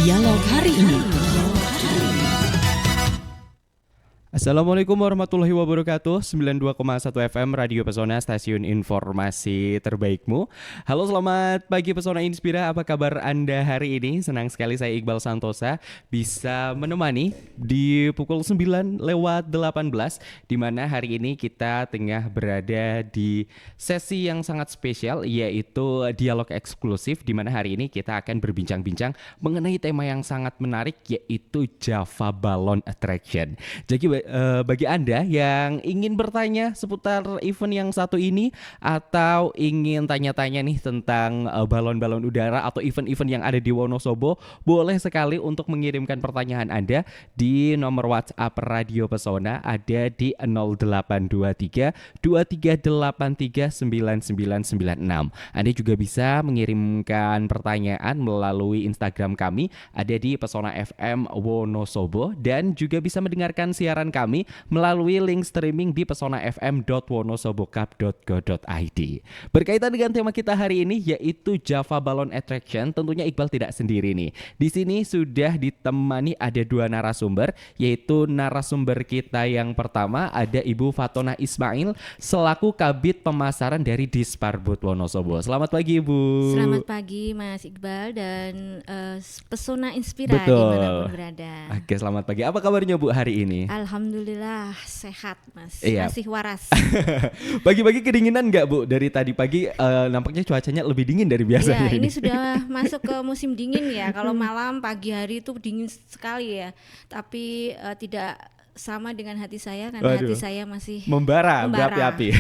Dialog hari ini. Assalamualaikum warahmatullahi wabarakatuh. 92,1 FM Radio Pesona, stasiun informasi terbaikmu. Halo, selamat pagi Pesona Inspira. Apa kabar Anda hari ini? Senang sekali saya Iqbal Santosa bisa menemani di pukul 9:18, di mana hari ini kita tengah berada di sesi yang sangat spesial, yaitu dialog eksklusif, di mana hari ini kita akan berbincang-bincang mengenai tema yang sangat menarik, yaitu Java Balloon Attraction. Jadi bagi Anda yang ingin bertanya seputar event yang satu ini, atau ingin tanya-tanya nih tentang balon-balon udara atau event-event yang ada di Wonosobo, boleh sekali untuk mengirimkan pertanyaan Anda di nomor WhatsApp Radio Pesona, ada di 0823 2383 9996. Anda juga bisa mengirimkan pertanyaan melalui Instagram kami, ada di Pesona FM Wonosobo, dan juga bisa mendengarkan siaran kami melalui link streaming di pesonafm.wonosobokap.go.id. Berkaitan dengan tema kita hari ini, yaitu Java Balloon Attraction, tentunya Iqbal tidak sendiri nih. Di sini sudah ditemani ada dua narasumber, yaitu narasumber kita yang pertama ada Ibu Fatona Ismail selaku Kabid Pemasaran dari Disparbud Wonosobo. Selamat pagi Ibu. Selamat pagi Mas Iqbal dan Pesona Inspira Betul. dimanapun berada. Oke, selamat pagi. Apa kabarnya Bu hari ini? Alhamdulillah sehat Mas, Iya. masih waras. Pagi-pagi kedinginan nggak Bu? Dari tadi pagi nampaknya cuacanya lebih dingin dari biasanya. Iya, ini sudah masuk ke musim dingin ya. Kalau malam pagi hari itu dingin sekali ya. Tapi tidak sama dengan hati saya karena Waduh. hati saya masih membara. Berapi-api.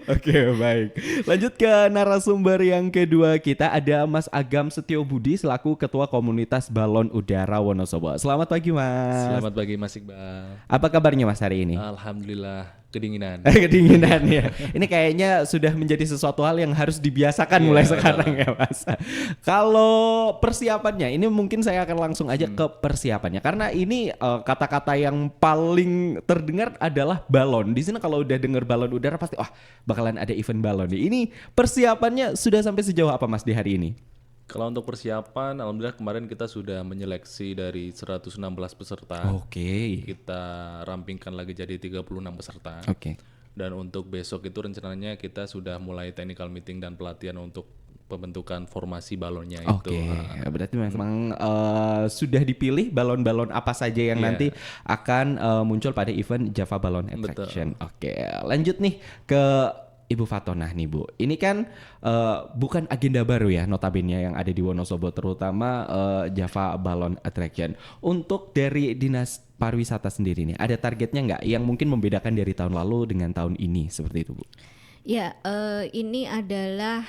Oke, baik. Lanjut ke narasumber yang kedua kita, ada Mas Agam Setio Budi selaku Ketua Komunitas Balon Udara Wonosobo. Selamat pagi Mas. Selamat pagi Mas Iqbal. Apa kabarnya Mas hari ini? Alhamdulillah kedinginan. Kedinginan ya. Ini kayaknya sudah menjadi sesuatu hal yang harus dibiasakan mulai sekarang ya Mas. Kalau persiapannya, ini mungkin saya akan langsung aja ke persiapannya, karena ini kata-kata yang paling terdengar adalah balon. Di sini kalau udah dengar balon udara pasti bakalan ada event balon nih. Ini persiapannya sudah sampai sejauh apa Mas di hari ini? Kalau untuk persiapan, alhamdulillah kemarin kita sudah menyeleksi dari 116 peserta. Oke. Kita rampingkan lagi jadi 36 peserta. Oke. Dan untuk besok itu rencananya kita sudah mulai technical meeting dan pelatihan untuk pembentukan formasi balonnya itu. Oke, berarti memang sudah dipilih balon-balon apa saja yang nanti akan muncul pada event Java Balloon Attraction. Oke, lanjut nih ke Ibu Fatona nih Bu. Ini kan bukan agenda baru ya notabene yang ada di Wonosobo, terutama Java Balloon Attraction. Untuk dari Dinas Pariwisata sendiri nih, ada targetnya nggak yang mungkin membedakan dari tahun lalu dengan tahun ini seperti itu Bu? Ya, ini adalah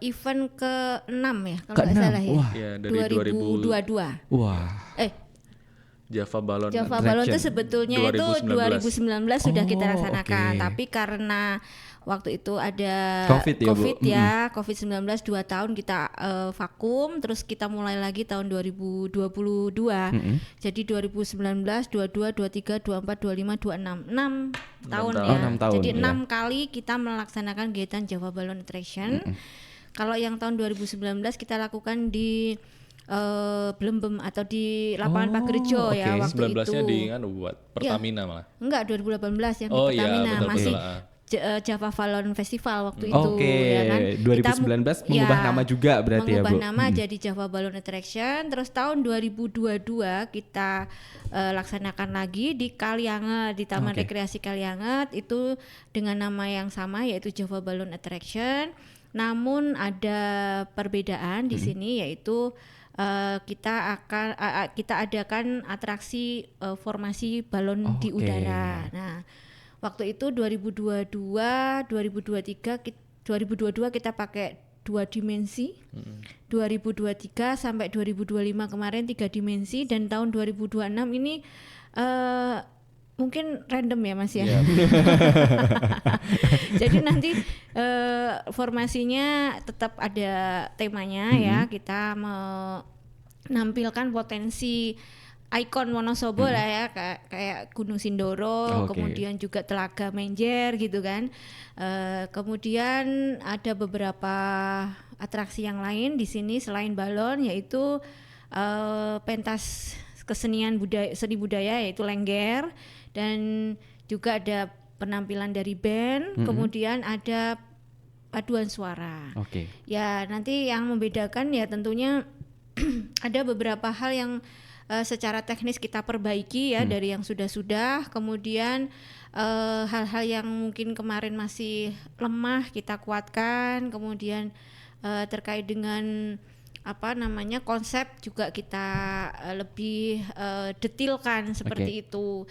event ke-6 ya kalau nggak Ke-6? salah ya. Wah. Ya, dari 2022. Wah. Java Balloon Java Balloon itu sebetulnya 2019. itu 2019 sudah kita laksanakan, oke. tapi karena waktu itu ada COVID ya, Bu? COVID-19 2 tahun kita vakum, terus kita mulai lagi tahun 2022. Jadi 2019, 22, 23, 24, 25, 26, 6 tahun ya. 6 tahun, Jadi ya. 6 kali kita melaksanakan kegiatan Java Balloon Attraction. Kalau yang tahun 2019 kita lakukan di Blembem atau di lapangan Pagerjo ya oke. waktu 19-nya itu. di buat Pertamina malah. Enggak, 2018 yang Oh di iya, Pertamina betul, masih betul. Java Balloon Festival waktu itu Oke, ya kan. 2019 mengubah nama juga berarti ya Bu? Mengubah nama jadi Java Balloon Attraction. Terus tahun 2022 kita laksanakan lagi di Kalianget, di Taman Rekreasi Kalianget, itu dengan nama yang sama yaitu Java Balloon Attraction. Namun ada perbedaan di sini, yaitu kita adakan atraksi formasi balon di udara. Nah, waktu itu 2022 kita pakai 2 dimensi. 2023 sampai 2025 kemarin 3 dimensi, dan tahun 2026 ini mungkin random ya Mas ya. Jadi nanti formasinya tetap ada temanya ya. Kita menampilkan potensi ikon Wonosobo lah ya, kayak Gunung Sindoro, kemudian juga Telaga Menjer gitu kan. Kemudian ada beberapa atraksi yang lain di sini selain balon, yaitu pentas kesenian seni budaya yaitu Lengger, dan juga ada penampilan dari band, kemudian ada paduan suara. Oke. Ya, nanti yang membedakan ya tentunya ada beberapa hal yang secara teknis kita perbaiki ya dari yang sudah-sudah, kemudian hal-hal yang mungkin kemarin masih lemah kita kuatkan, kemudian terkait dengan konsep juga kita lebih detilkan seperti itu.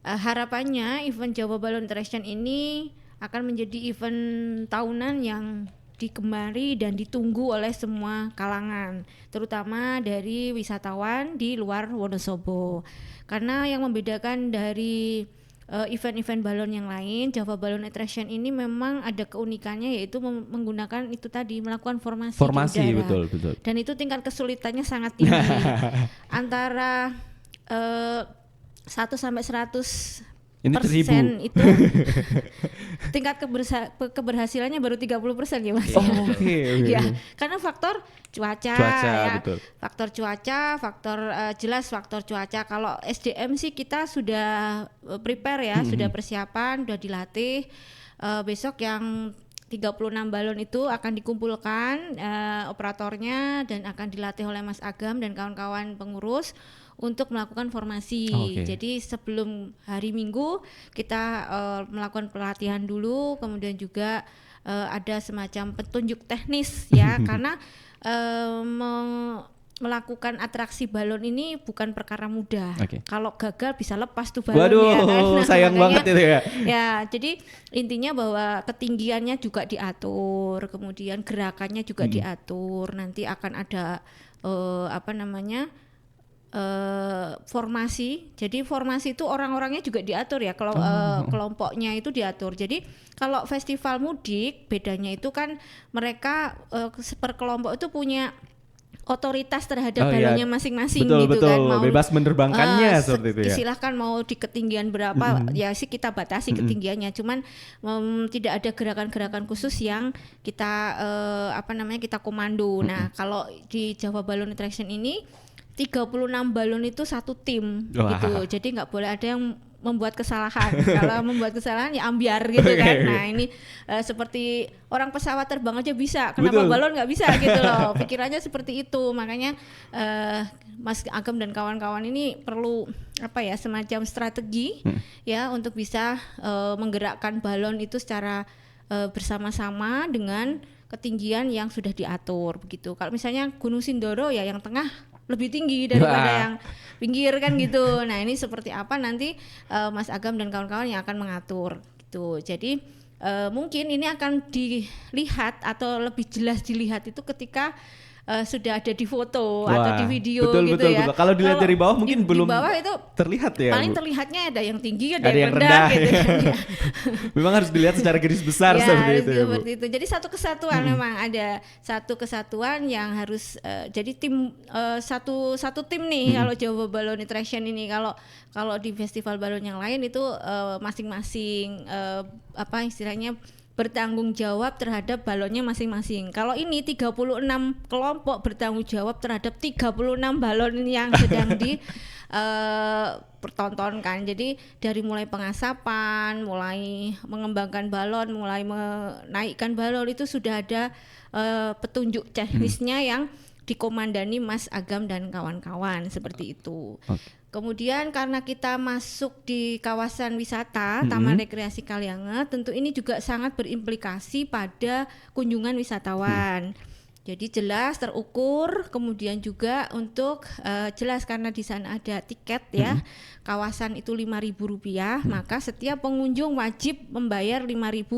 Harapannya event Jawa Balon Interaction ini akan menjadi event tahunan yang digemari dan ditunggu oleh semua kalangan, terutama dari wisatawan di luar Wonosobo. Karena yang membedakan dari event-event balon yang lain, Jawa Balon Attraction ini memang ada keunikannya, yaitu menggunakan itu tadi, melakukan formasi di udara. Betul. Dan itu tingkat kesulitannya sangat tinggi. Antara 1 sampai 100% ini itu tingkat keberhasilannya baru 30% ya Mas. Oke. Ya, karena faktor cuaca ya. Betul. Faktor cuaca, jelas faktor cuaca. Kalau SDM sih kita sudah prepare ya, sudah persiapan, sudah dilatih. Besok yang 36 balon itu akan dikumpulkan operatornya dan akan dilatih oleh Mas Agam dan kawan-kawan pengurus untuk melakukan formasi. Jadi sebelum hari Minggu kita melakukan pelatihan dulu, kemudian juga ada semacam petunjuk teknis ya, karena melakukan atraksi balon ini bukan perkara mudah. Kalau gagal bisa lepas tuh balon. Waduh, ya kan? Nah, sayang banget itu ya. Ya, jadi intinya bahwa ketinggiannya juga diatur, kemudian gerakannya juga diatur. Nanti akan ada formasi. Jadi formasi itu orang-orangnya juga diatur ya. Kalau kelompoknya itu diatur. Jadi kalau festival mudik bedanya itu kan mereka per kelompok itu punya otoritas terhadap balonnya masing-masing gitu kan, mau bebas menerbangkannya seperti itu ya. Silahkan mau di ketinggian berapa ya sih kita batasi ketinggiannya, cuman tidak ada gerakan-gerakan khusus yang kita kita komando. Nah, kalau di Jawa Balon Attraction ini 36 balon itu satu tim gitu. Jadi nggak boleh ada yang membuat kesalahan. Kalau membuat kesalahan ya ambiar gitu kan. Nah, ini seperti orang pesawat terbang aja bisa, kenapa balon nggak bisa gitu loh. Pikirannya seperti itu. Makanya Mas Agam dan kawan-kawan ini perlu semacam strategi ya untuk bisa menggerakkan balon itu secara bersama-sama dengan ketinggian yang sudah diatur begitu. Kalau misalnya Gunung Sindoro ya yang tengah lebih tinggi daripada yang pinggir kan gitu. Nah, ini seperti apa nanti Mas Agam dan kawan-kawan yang akan mengatur gitu. Jadi mungkin ini akan dilihat atau lebih jelas dilihat itu ketika sudah ada di foto atau di video gitu ya. Kalau dilihat dari bawah mungkin belum di bawah itu terlihat ya. Paling terlihatnya ada yang tinggi, ada yang rendah gitu kan. Memang harus dilihat secara garis besar ya, seperti itu ya, Bu. Seperti itu. Jadi satu kesatuan memang ada satu kesatuan yang harus jadi tim satu tim nih kalau Jawa Balon Attraction ini. Kalau di festival balon yang lain itu masing-masing istilahnya bertanggung jawab terhadap balonnya masing-masing. Kalau ini 36 kelompok bertanggung jawab terhadap 36 balon yang sedang dipertontonkan. Jadi dari mulai pengasapan, mulai mengembangkan balon, mulai menaikkan balon itu sudah ada petunjuk teknisnya yang dikomandani Mas Agam dan kawan-kawan seperti itu. Kemudian karena kita masuk di kawasan wisata Taman Rekreasi Kalianget, tentu ini juga sangat berimplikasi pada kunjungan wisatawan. Jadi jelas terukur, kemudian juga untuk jelas karena di sana ada tiket ya, kawasan itu Rp5.000, maka setiap pengunjung wajib membayar Rp5.000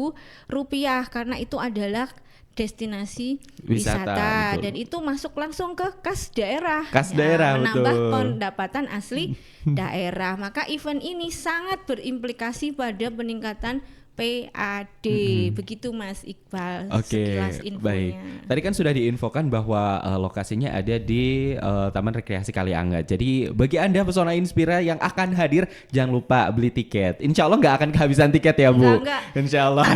karena itu adalah destinasi wisata dan itu masuk langsung ke kas daerah, menambah pendapatan asli daerah. Maka event ini sangat berimplikasi pada peningkatan PAD. Begitu Mas Iqbal sekilas infonya. Baik. Tadi kan sudah diinfokan bahwa lokasinya ada di Taman Rekreasi Kalianget. Jadi bagi Anda Pesona Inspira yang akan hadir, jangan lupa beli tiket. Insya Allah nggak akan kehabisan tiket ya Bu. Enggak. Insya Allah.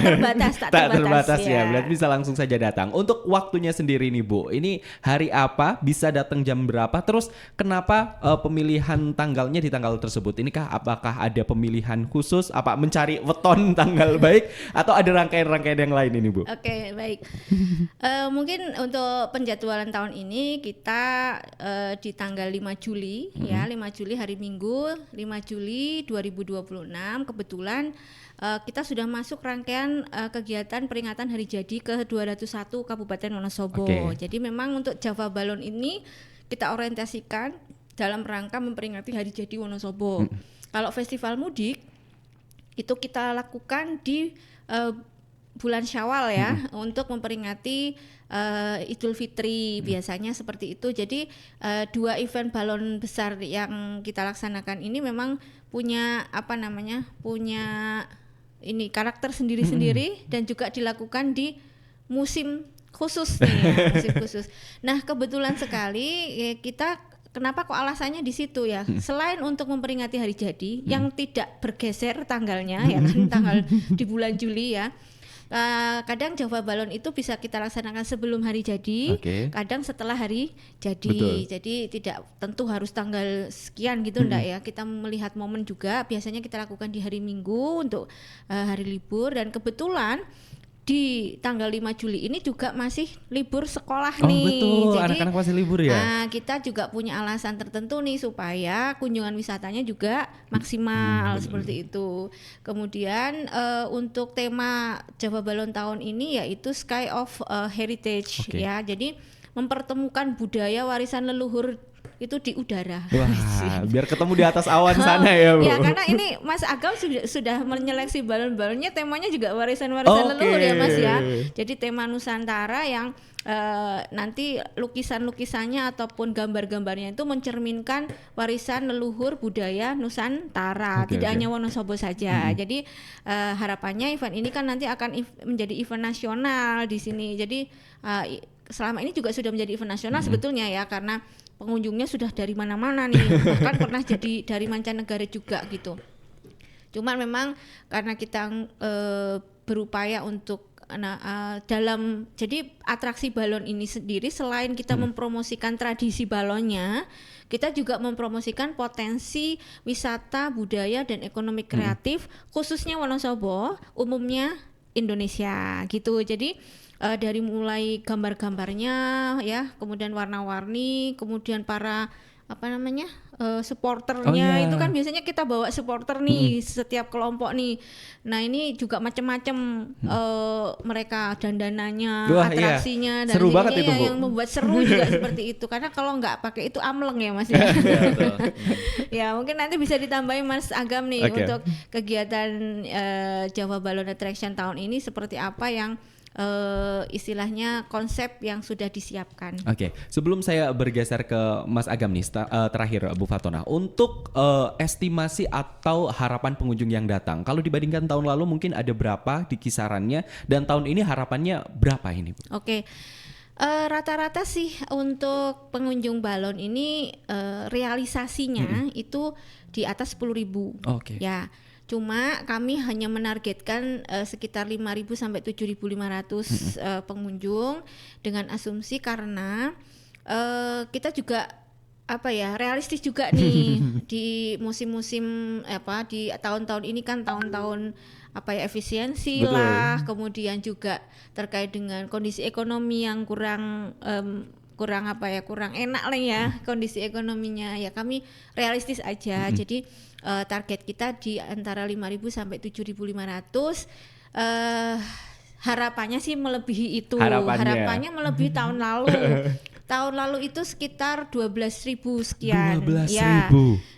Tak terbatas ya. Berarti bisa langsung saja datang. Untuk waktunya sendiri nih Bu, ini hari apa? Bisa datang jam berapa? Terus kenapa pemilihan tanggalnya di tanggal tersebut? Inikah apakah ada pemilihan khusus? Apa mencari weton tanggal baik atau ada rangkaian-rangkaian yang lain ini Bu? Oke, baik. Mungkin untuk penjadwalan tahun ini kita di tanggal 5 Juli ya, 5 Juli hari Minggu, 5 Juli 2026 kebetulan kita sudah masuk rangkaian kegiatan peringatan hari jadi ke-201 Kabupaten Wonosobo. Jadi memang untuk Java Balon ini kita orientasikan dalam rangka memperingati hari jadi Wonosobo. Kalau festival mudik itu kita lakukan di bulan Syawal ya, untuk memperingati Idul Fitri biasanya seperti itu. Jadi dua event balon besar yang kita laksanakan ini memang punya punya ini karakter sendiri-sendiri dan juga dilakukan di musim khusus nih ya, musim khusus. Nah kebetulan sekali kita kenapa kok alasannya di situ ya? Selain untuk memperingati hari jadi yang tidak bergeser tanggalnya ya kan, tanggal di bulan Juli ya. Kadang Java Balon itu bisa kita laksanakan sebelum hari jadi, kadang setelah hari jadi. Betul. Jadi tidak tentu harus tanggal sekian gitu enggak ya. Kita melihat momen juga, biasanya kita lakukan di hari Minggu untuk hari libur, dan kebetulan di tanggal 5 Juli ini juga masih libur sekolah nih. Betul, jadi anak-anak masih libur ya. Kita juga punya alasan tertentu nih supaya kunjungan wisatanya juga maksimal seperti itu. Kemudian untuk tema Java Balon tahun ini yaitu Sky of Heritage ya. Jadi mempertemukan budaya warisan leluhur itu di udara. Wah, biar ketemu di atas awan sana ya Bu. Ya karena ini Mas Agam sudah menyeleksi balon-balonnya, temanya juga warisan-warisan leluhur ya Mas ya. Jadi tema Nusantara yang nanti lukisan-lukisannya ataupun gambar-gambarnya itu mencerminkan warisan leluhur budaya Nusantara, tidak hanya Wonosobo saja. Jadi harapannya event ini kan nanti akan menjadi event nasional di sini. Jadi selama ini juga sudah menjadi event nasional sebetulnya ya, karena pengunjungnya sudah dari mana-mana nih, bahkan pernah jadi dari mancanegara juga gitu. Cuman memang karena kita berupaya untuk jadi atraksi balon ini sendiri selain kita mempromosikan tradisi balonnya, kita juga mempromosikan potensi wisata, budaya dan ekonomi kreatif khususnya Wonosobo, umumnya Indonesia gitu. Jadi dari mulai gambar-gambarnya ya, kemudian warna-warni, kemudian para supporternya itu kan biasanya kita bawa supporter nih setiap kelompok nih. Nah ini juga macam-macam mereka dandanannya, atraksinya dan seru banget itu, Bu. yang membuat seru juga seperti itu. Karena kalau nggak pakai itu amleng ya Mas ya. Ya mungkin nanti bisa ditambahin Mas Agam nih untuk kegiatan Java Balon Attraction tahun ini seperti apa yang istilahnya konsep yang sudah disiapkan. Sebelum saya bergeser ke Mas Agam nih, terakhir Bu Fatona, untuk estimasi atau harapan pengunjung yang datang, kalau dibandingkan tahun lalu mungkin ada berapa di kisarannya, dan tahun ini harapannya berapa ini Bu? Rata-rata sih untuk pengunjung balon ini realisasinya itu di atas 10.000 ya. Cuma kami hanya menargetkan sekitar 5.000 sampai 7.500 pengunjung dengan asumsi karena kita juga realistis juga nih di musim-musim di tahun-tahun ini kan tahun-tahun efisiensi lah, kemudian juga terkait dengan kondisi ekonomi yang kurang enak lah ya kondisi ekonominya ya, kami realistis aja. Jadi target kita di antara 5.000 sampai 7.500. Harapannya sih melebihi itu. Harapannya melebihi tahun lalu. Tahun lalu itu sekitar 12.000 sekian. 12.000. Ya,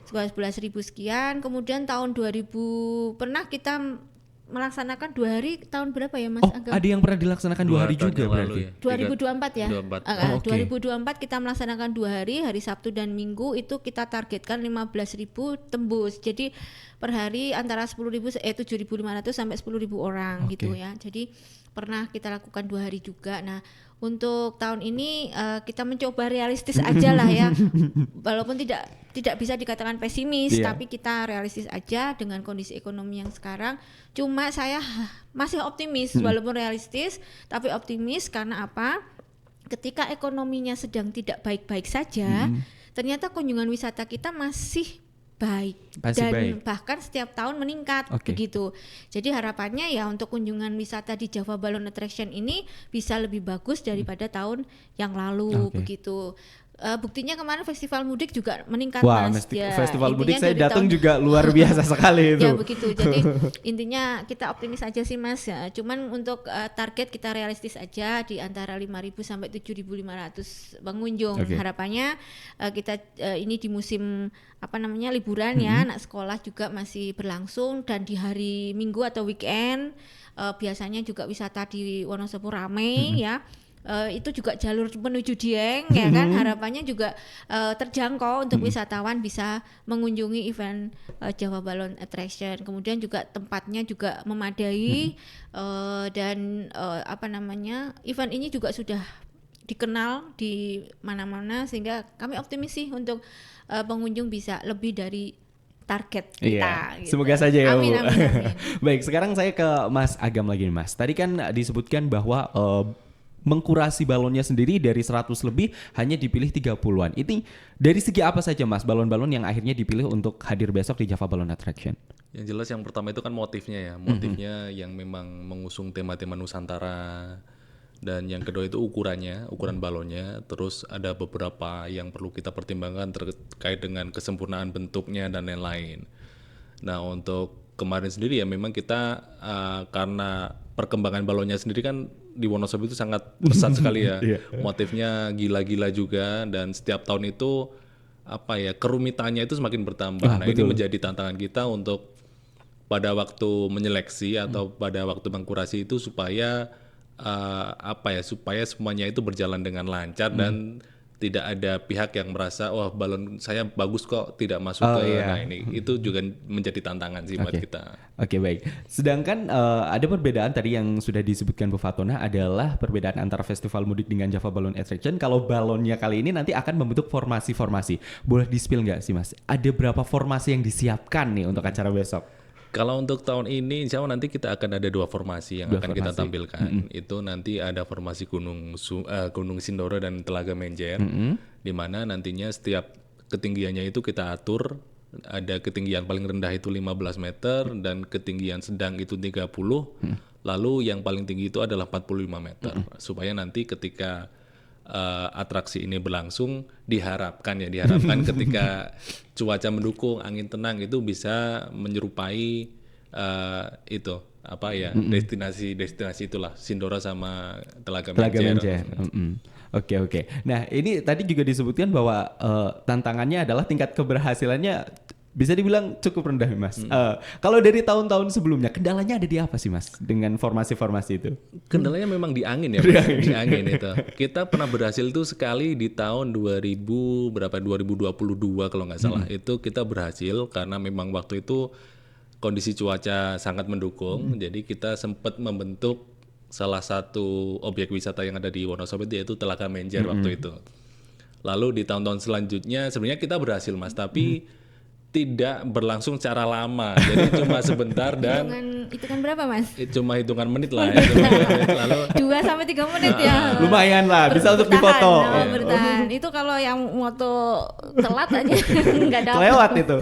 12.000 sekian. Kemudian tahun 2000 pernah kita melaksanakan 2 hari tahun berapa ya Mas Oh, Agam? ada yang pernah dilaksanakan 2 hari tahun juga yang lalu berarti. ya. 2024 ya. 24. Oh, oke. 2024 kita melaksanakan 2 hari, hari Sabtu dan Minggu itu kita targetkan 15.000 tembus. Jadi per hari antara 7.500 sampai 10.000 orang Oke. gitu ya. Jadi pernah kita lakukan 2 hari juga. Nah, untuk tahun ini kita mencoba realistis aja lah ya. Walaupun tidak bisa dikatakan pesimis, Iya. tapi kita realistis aja dengan kondisi ekonomi yang sekarang. Cuma saya masih optimis walaupun realistis, tapi optimis karena apa? Ketika ekonominya sedang tidak baik-baik saja, ternyata kunjungan wisata kita masih baik Masih dan baik. bahkan setiap tahun meningkat Oke. begitu. Jadi harapannya ya untuk kunjungan wisata di Java Balloon Attraction ini bisa lebih bagus daripada tahun yang lalu Oke. begitu. Buktinya kemarin festival mudik juga meningkat Wah, Mas. Ya, festival mudik intinya saya dari datang tahun- juga luar biasa sekali itu. Ya begitu. Jadi intinya kita optimis aja sih Mas ya. Cuman untuk target kita realistis aja di antara 5.000 sampai 7.500 pengunjung. Oke. Harapannya kita ini di musim liburan ya, anak sekolah juga masih berlangsung dan di hari Minggu atau weekend biasanya juga wisata di Wonosobo rame ya. Itu juga jalur menuju Dieng ya kan, harapannya juga terjangkau untuk wisatawan bisa mengunjungi event Java Balloon Attraction. Kemudian juga tempatnya juga memadai dan event ini juga sudah dikenal di mana-mana sehingga kami optimis sih untuk pengunjung bisa lebih dari target kita. Iya, gitu. semoga saja ya, Amin, Bu. amin, amin. Baik, sekarang saya ke Mas Agam lagi nih, Mas. Tadi kan disebutkan bahwa mengkurasi balonnya sendiri dari 100 lebih hanya dipilih 30-an. Ini dari segi apa saja Mas balon-balon yang akhirnya dipilih untuk hadir besok di Java Balloon Attraction? Yang jelas yang pertama itu kan motifnya ya, motifnya yang memang mengusung tema-tema Nusantara. Dan yang kedua itu ukuran balonnya. Terus ada beberapa yang perlu kita pertimbangkan terkait dengan kesempurnaan bentuknya dan lain-lain. Nah untuk kemarin sendiri ya memang kita karena perkembangan balonnya sendiri kan di Wonosobo itu sangat pesat sekali ya. Iya. Motifnya gila-gila juga dan setiap tahun itu kerumitannya itu semakin bertambah. Nah betul. ini menjadi tantangan kita untuk pada waktu menyeleksi atau pada waktu mengkurasi itu supaya supaya semuanya itu berjalan dengan lancar dan tidak ada pihak yang merasa wah balon saya bagus kok tidak masuk nah ini itu juga menjadi tantangan sih buat kita. Oke, baik. Sedangkan ada perbedaan tadi yang sudah disebutkan Bu Fatona adalah perbedaan antara festival mudik dengan Java Balloon Attraction. Kalau balonnya kali ini nanti akan membentuk formasi-formasi. Boleh di-spill nggak sih Mas? Ada berapa formasi yang disiapkan nih untuk acara besok? Kalau untuk tahun ini, insya Allah nanti kita akan ada 2 formasi yang akan kita tampilkan. Itu nanti ada formasi Gunung Sindoro dan Telaga Menjer, di mana nantinya setiap ketinggiannya itu kita atur. Ada ketinggian paling rendah itu 15 meter dan ketinggian sedang itu 30. Lalu yang paling tinggi itu adalah 45 meter. Supaya nanti ketika atraksi ini berlangsung diharapkan ketika cuaca mendukung, angin tenang itu bisa menyerupai destinasi itulah Sindoro sama Telaga Menjer. Oke. Nah ini tadi juga disebutkan bahwa tantangannya adalah tingkat keberhasilannya bisa dibilang cukup rendah Mas. Kalau dari tahun-tahun sebelumnya kendalanya ada di apa sih Mas dengan formasi-formasi itu? Kendalanya memang di angin ya Mas. Di angin itu. Kita pernah berhasil tuh sekali di tahun 2022 kalau nggak salah. Itu kita berhasil karena memang waktu itu kondisi cuaca sangat mendukung. Jadi kita sempat membentuk salah satu objek wisata yang ada di Wonosobo yaitu Telaga Menjer waktu itu. Lalu di tahun-tahun selanjutnya sebenarnya kita berhasil Mas, tapi tidak berlangsung secara lama, jadi cuma sebentar dan Hitungan berapa Mas? cuma hitungan menit lah ya. Lalu 2-3 menit ya. Lumayan lah, bisa untuk difoto. Bertahan. Itu kalau yang moto telat aja nggak dapat. Kelewat itu.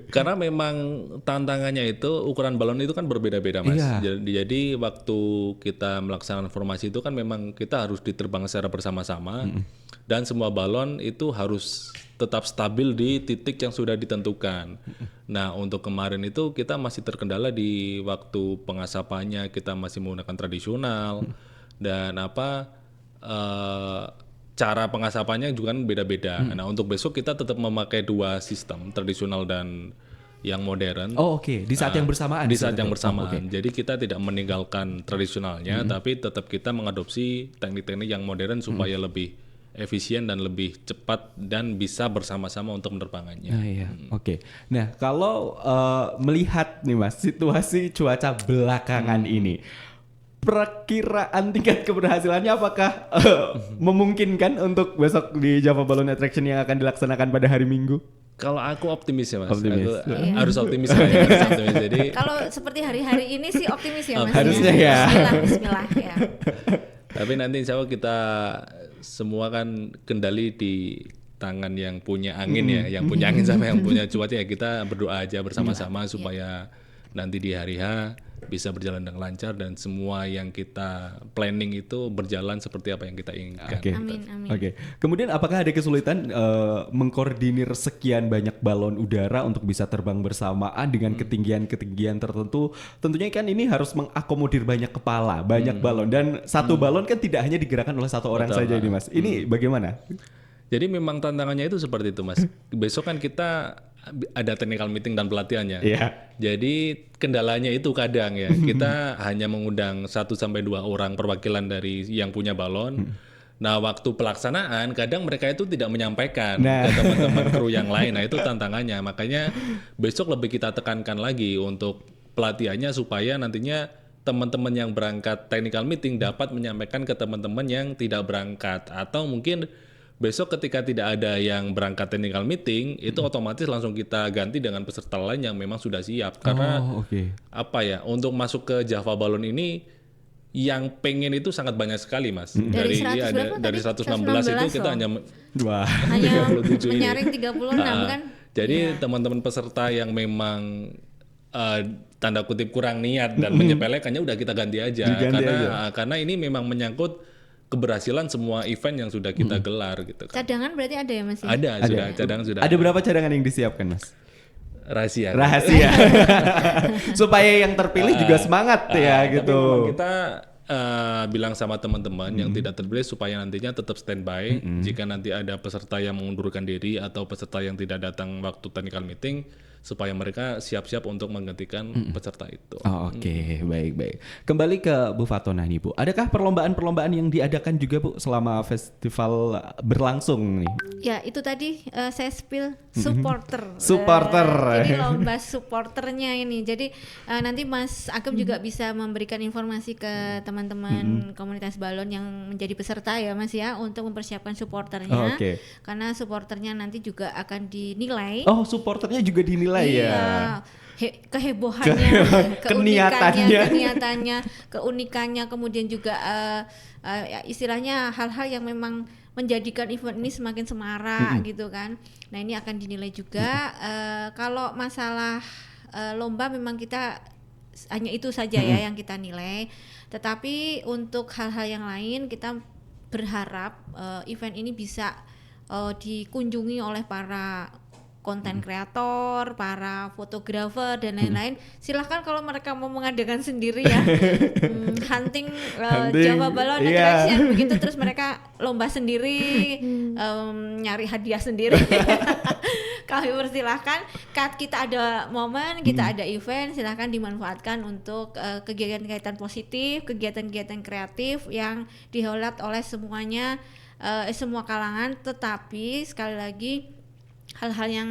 karena memang tantangannya itu ukuran balon itu kan berbeda-beda Mas. Iya. Jadi waktu kita melaksanakan formasi itu kan memang kita harus diterbang secara bersama-sama dan semua balon itu harus tetap stabil di titik yang sudah ditentukan. Nah untuk kemarin itu kita masih terkendala di waktu pengasapannya, kita masih menggunakan tradisional dan cara pengasapannya juga kan beda-beda. Nah untuk besok kita tetap memakai 2 sistem, tradisional dan yang modern. Oh oke, di saat yang bersamaan. Di saat yang seperti itu. bersamaan. Jadi kita tidak meninggalkan tradisionalnya, tapi tetap kita mengadopsi teknik-teknik yang modern supaya lebih efisien dan lebih cepat dan bisa bersama-sama untuk menerbangannya. Nah, iya. Oke. Nah, kalau melihat nih Mas, situasi cuaca belakangan ini, perkiraan tingkat keberhasilannya apakah memungkinkan untuk besok di Java Balloon Attraction yang akan dilaksanakan pada hari Minggu? Kalau aku optimis ya Mas, Optimis. aku harus optimis lah ya. Harus optimis. Jadi Kalau seperti hari-hari ini sih optimis ya Mas. Harusnya ya. Bismillah ya. tapi nanti insya Allah kita semua kan kendali di tangan yang punya angin ya, yang punya angin sama yang punya cuaca ya, kita berdoa aja bersama-sama supaya nanti di hari H bisa berjalan dengan lancar dan semua yang kita planning itu berjalan seperti apa yang kita inginkan. Oke. Amin, amin. Oke. Kemudian apakah ada kesulitan mengkoordinir sekian banyak balon udara untuk bisa terbang bersamaan dengan ketinggian-ketinggian tertentu? Tentunya kan ini harus mengakomodir banyak kepala, banyak balon, dan satu balon kan tidak hanya digerakkan oleh satu orang saja ini Mas. Ini bagaimana? Jadi memang tantangannya itu seperti itu Mas. Besok kan kita ada technical meeting dan pelatihannya. Iya. Jadi kendalanya itu kadang ya kita hanya mengundang 1-2 orang perwakilan dari yang punya balon. Nah waktu pelaksanaan kadang mereka itu tidak menyampaikan ke teman-teman kru yang lain. Nah itu tantangannya. Makanya besok lebih kita tekankan lagi untuk pelatihannya supaya nantinya teman-teman yang berangkat technical meeting dapat menyampaikan ke teman-teman yang tidak berangkat, atau mungkin besok ketika tidak ada yang berangkat technical meeting, itu otomatis langsung kita ganti dengan peserta lain yang memang sudah siap. Karena apa ya, untuk masuk ke Java Balloon ini yang pengen itu sangat banyak sekali Mas. Dari 100 dari 116 itu kita hanya menyaring 36 kan. Jadi teman-teman peserta yang memang tanda kutip kurang niat dan menyepelekannya udah kita ganti aja. Karena ini memang menyangkut keberhasilan semua event yang sudah kita gelar gitu kan. Cadangan berarti ada ya Mas? Ada. Cadangan sudah. Ada berapa cadangan yang disiapkan Mas? Rahasia. Supaya yang terpilih juga semangat ya gitu. Tapi memang kita bilang sama teman-teman yang tidak terpilih supaya nantinya tetap standby. Jika nanti ada peserta yang mengundurkan diri atau peserta yang tidak datang waktu technical meeting, supaya mereka siap-siap untuk menggantikan peserta itu. Oke, baik. Kembali ke Bu Fatona nih Bu. Adakah perlombaan-perlombaan yang diadakan juga Bu selama festival berlangsung nih? Ya itu tadi saya spill supporter. Jadi lomba supporternya ini. Jadi nanti Mas Agam juga bisa memberikan informasi ke teman-teman komunitas balon yang menjadi peserta ya Mas ya, untuk mempersiapkan supporternya. Karena supporternya nanti juga akan dinilai. Oh, supporternya juga dinilai ya. Kehebohannya, keniatannya, keunikannya, kemudian juga istilahnya hal-hal yang memang menjadikan event ini semakin semarak gitu kan. Nah ini akan dinilai juga. Kalau masalah lomba memang kita hanya itu saja ya yang kita nilai. Tetapi untuk hal-hal yang lain kita berharap event ini bisa dikunjungi oleh para konten kreator, para fotografer dan lain-lain. Silahkan kalau mereka mau mengadakan sendiri ya, hunting Java Balloon Attraction begitu, terus mereka lomba sendiri, nyari hadiah sendiri. Kami persilahkan. Kita ada momen, kita ada event, silahkan dimanfaatkan untuk kegiatan-kegiatan positif, kegiatan-kegiatan kreatif yang dihelat oleh semuanya, semua kalangan. Tetapi sekali lagi hal-hal yang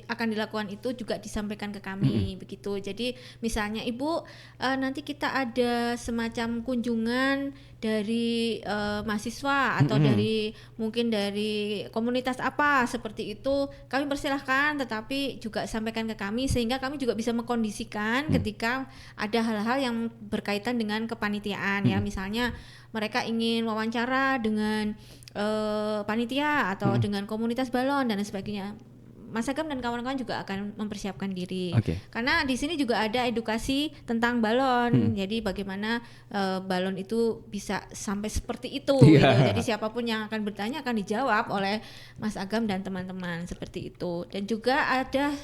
akan dilakukan itu juga disampaikan ke kami begitu. Jadi misalnya Ibu nanti kita ada semacam kunjungan dari mahasiswa atau dari mungkin dari komunitas apa seperti itu, kami persilahkan, tetapi juga sampaikan ke kami sehingga kami juga bisa mengkondisikan ketika ada hal-hal yang berkaitan dengan kepanitiaan ya, misalnya mereka ingin wawancara dengan panitia atau dengan komunitas balon dan sebagainya. Mas Agam dan kawan-kawan juga akan mempersiapkan diri. Karena di sini juga ada edukasi tentang balon. Jadi bagaimana balon itu bisa sampai seperti itu gitu. Jadi siapapun yang akan bertanya akan dijawab oleh Mas Agam dan teman-teman seperti itu. Dan juga ada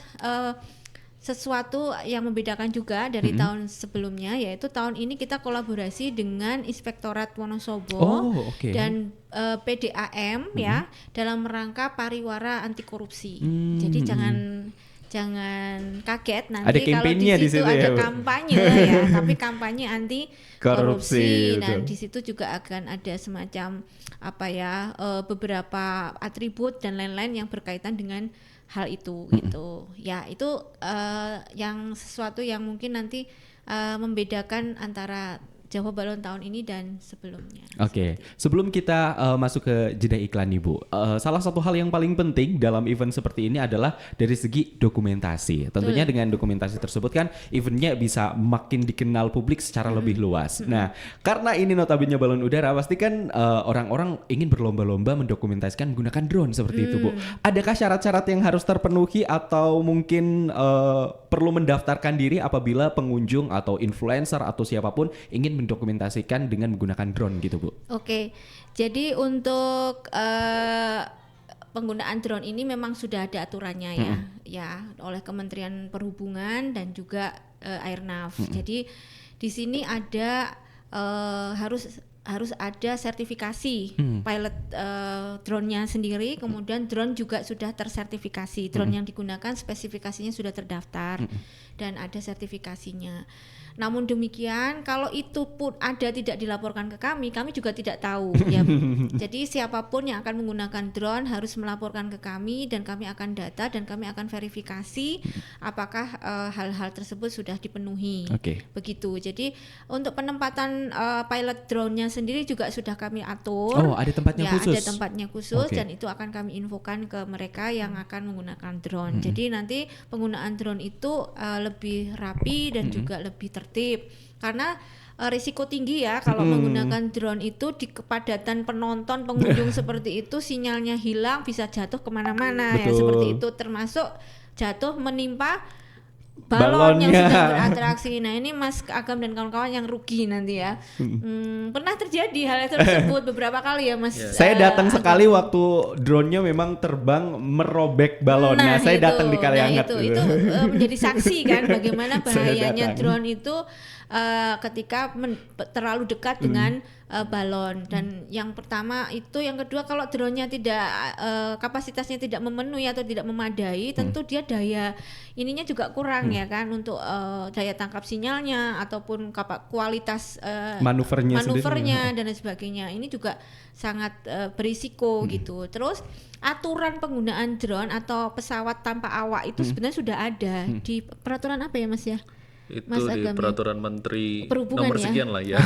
sesuatu yang membedakan juga dari tahun sebelumnya, yaitu tahun ini kita kolaborasi dengan Inspektorat Wonosobo dan PDAM ya, dalam rangka pariwara anti korupsi. Jadi jangan jangan kaget nanti Ada kalau di kampanye di situ situ ada ya, Bu? kampanye ya, tapi kampanye anti Korupsi, korupsi. Dan betul. di situ juga akan ada semacam apa ya, beberapa atribut dan lain-lain yang berkaitan dengan hal itu gitu. Ya, itu yang sesuatu yang mungkin nanti membedakan antara Jawa Balon tahun ini dan sebelumnya. Oke, sebelum kita masuk ke jeda iklan nih Bu, salah satu hal yang paling penting dalam event seperti ini adalah dari segi dokumentasi. Tentunya dengan dokumentasi tersebut kan eventnya bisa makin dikenal publik secara lebih luas. Nah, karena ini notabene balon udara, pasti kan orang-orang ingin berlomba-lomba mendokumentasikan menggunakan drone seperti itu Bu. Adakah syarat-syarat yang harus terpenuhi atau mungkin perlu mendaftarkan diri apabila pengunjung atau influencer atau siapapun ingin mendokumentasikan dengan menggunakan drone gitu Bu? Oke, jadi untuk penggunaan drone ini memang sudah ada aturannya ya oleh Kementerian Perhubungan dan juga Airnav. Jadi di sini ada harus ada sertifikasi pilot drone-nya sendiri, kemudian drone juga sudah tersertifikasi. Drone yang digunakan spesifikasinya sudah terdaftar dan ada sertifikasinya. Namun demikian, kalau itu pun ada tidak dilaporkan ke kami juga tidak tahu ya. Jadi siapapun yang akan menggunakan drone harus melaporkan ke kami dan kami akan data dan kami akan verifikasi apakah hal-hal tersebut sudah dipenuhi. Begitu. Jadi untuk penempatan pilot drone-nya sendiri juga sudah kami atur. Oh, ada tempatnya khusus. Ada tempatnya khusus dan itu akan kami infokan ke mereka yang akan menggunakan drone. Jadi nanti penggunaan drone itu lebih rapi dan juga lebih tertib karena risiko tinggi ya kalau menggunakan drone itu di kepadatan penonton pengunjung seperti itu, sinyalnya hilang, bisa jatuh kemana-mana ya seperti itu, termasuk jatuh menimpa balon yang sedang berinteraksi. Nah ini Mas Agam dan kawan-kawan yang rugi nanti ya. Pernah terjadi hal tersebut beberapa kali ya Mas. Saya datang sekali waktu drone-nya memang terbang merobek balon. Nah saya datang di Kaliangat. Itu menjadi saksi kan bagaimana bahayanya drone itu ketika terlalu dekat dengan balon. Dan yang pertama itu, yang kedua kalau drone-nya tidak kapasitasnya tidak memenuhi atau tidak memadai, tentu dia daya ininya juga kurang ya kan untuk daya tangkap sinyalnya ataupun kualitas manuvernya dan lain sebagainya. Ini juga sangat berisiko gitu. Terus aturan penggunaan drone atau pesawat tanpa awak itu sebenarnya sudah ada di peraturan apa ya Mas ya? Itu Mas di Agam, peraturan Menteri Perhubungan nomor ya? sekian lah ya.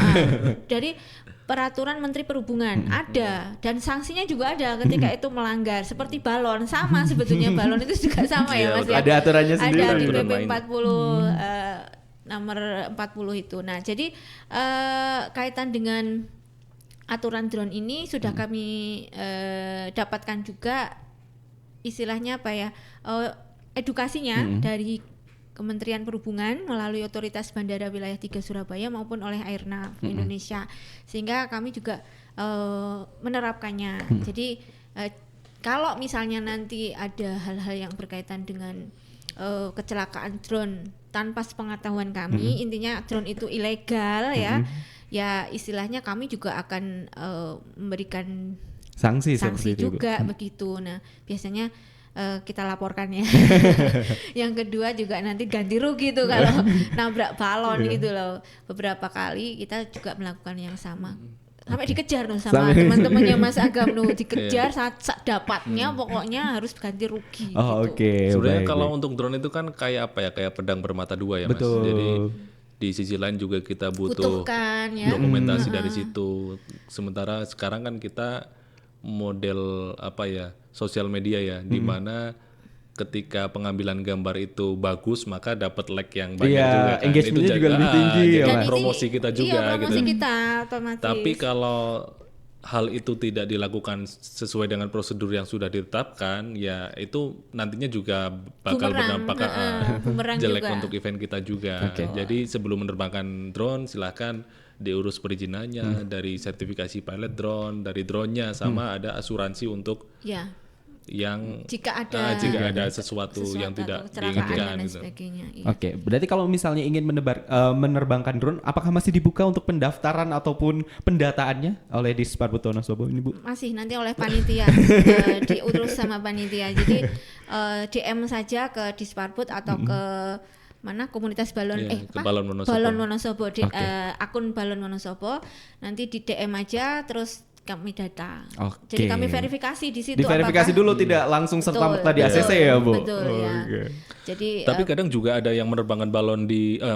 Dari peraturan Menteri Perhubungan ada dan sanksinya juga ada ketika itu melanggar, seperti balon sama sebetulnya. Balon itu juga sama ya Mas ya. Ada aturannya sendiri. Ada di Aturan PP lain. 40 nomor 40 itu. Nah, jadi kaitan dengan aturan drone ini sudah kami dapatkan juga istilahnya apa ya, edukasinya dari Kementerian Perhubungan melalui Otoritas Bandara Wilayah 3 Surabaya maupun oleh Airnav Indonesia, sehingga kami juga menerapkannya. Jadi kalau misalnya nanti ada hal-hal yang berkaitan dengan kecelakaan drone tanpa sepengetahuan kami, intinya drone itu ilegal ya istilahnya kami juga akan memberikan sanksi juga begitu. Nah biasanya kita laporkan ya. Yang kedua juga nanti ganti rugi tuh kalau nabrak balon gitu loh. Beberapa kali kita juga melakukan yang sama. Sampai dikejar loh sama teman-temannya Mas Agam loh, dikejar saat dapatnya pokoknya harus ganti rugi. Oh, gitu. Sebenarnya kalau untuk drone itu kan kayak apa ya, kayak pedang bermata dua ya Mas. Jadi di sisi lain juga kita butuh dokumentasi dari situ. Sementara sekarang kan kita model apa ya, sosial media ya, di mana ketika pengambilan gambar itu bagus maka dapat like yang banyak juga kan. Engagementnya itu juga lebih tinggi jadi ya, promosi kita juga promosi gitu. kita otomatis. Tapi kalau hal itu tidak dilakukan sesuai dengan prosedur yang sudah ditetapkan, ya itu nantinya juga bakal berdampak jelek juga untuk event kita juga. Jadi sebelum menerbangkan drone silahkan diurus perizinannya, dari sertifikasi pilot drone, dari drone-nya, sama ada asuransi untuk yang jika ada sesuatu yang tidak kecelakaan diinginkan dan gitu. sebagainya. Iya. Oke, berarti kalau misalnya ingin menerbangkan drone, apakah masih dibuka untuk pendaftaran ataupun pendataannya oleh Disparbud Wonosobo ini, Bu? Masih nanti oleh panitia diurus sama panitia. Jadi DM saja ke Disparbud atau ke mana komunitas balon ke Balon Wonosobo. Balon Wonosobo di akun Balon Wonosobo. Nanti di DM aja terus kami data. Jadi kami verifikasi di situ. Diverifikasi dulu, tidak langsung serta merta di ACC ya, Bu. Betul ya. Jadi tapi kadang juga ada yang menerbangkan balon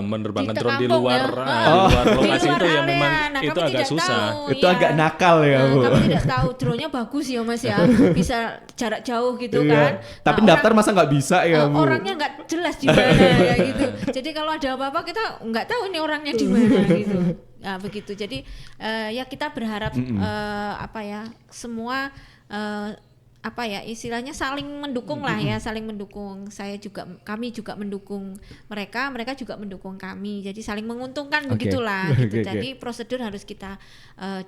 menerbangkan drone di kampung, luar ya. lokasi Di luar itu yang area. memang Nah, itu kami agak tidak susah. tahu, Itu agak nakal ya, Bu. Kami tidak tahu drone-nya bagus ya Mas ya. Bisa jarak jauh gitu kan. Tapi Nah, daftar masa nggak bisa ya, Bu? orangnya nggak jelas di mana ya gitu. Jadi kalau ada apa-apa kita nggak tahu nih orangnya di mana gitu. Nah, begitu. Jadi ya kita berharap semua istilahnya saling mendukung lah ya, saling mendukung. Kami juga mendukung mereka juga mendukung kami. Jadi saling menguntungkan begitulah gitu. Jadi prosedur harus kita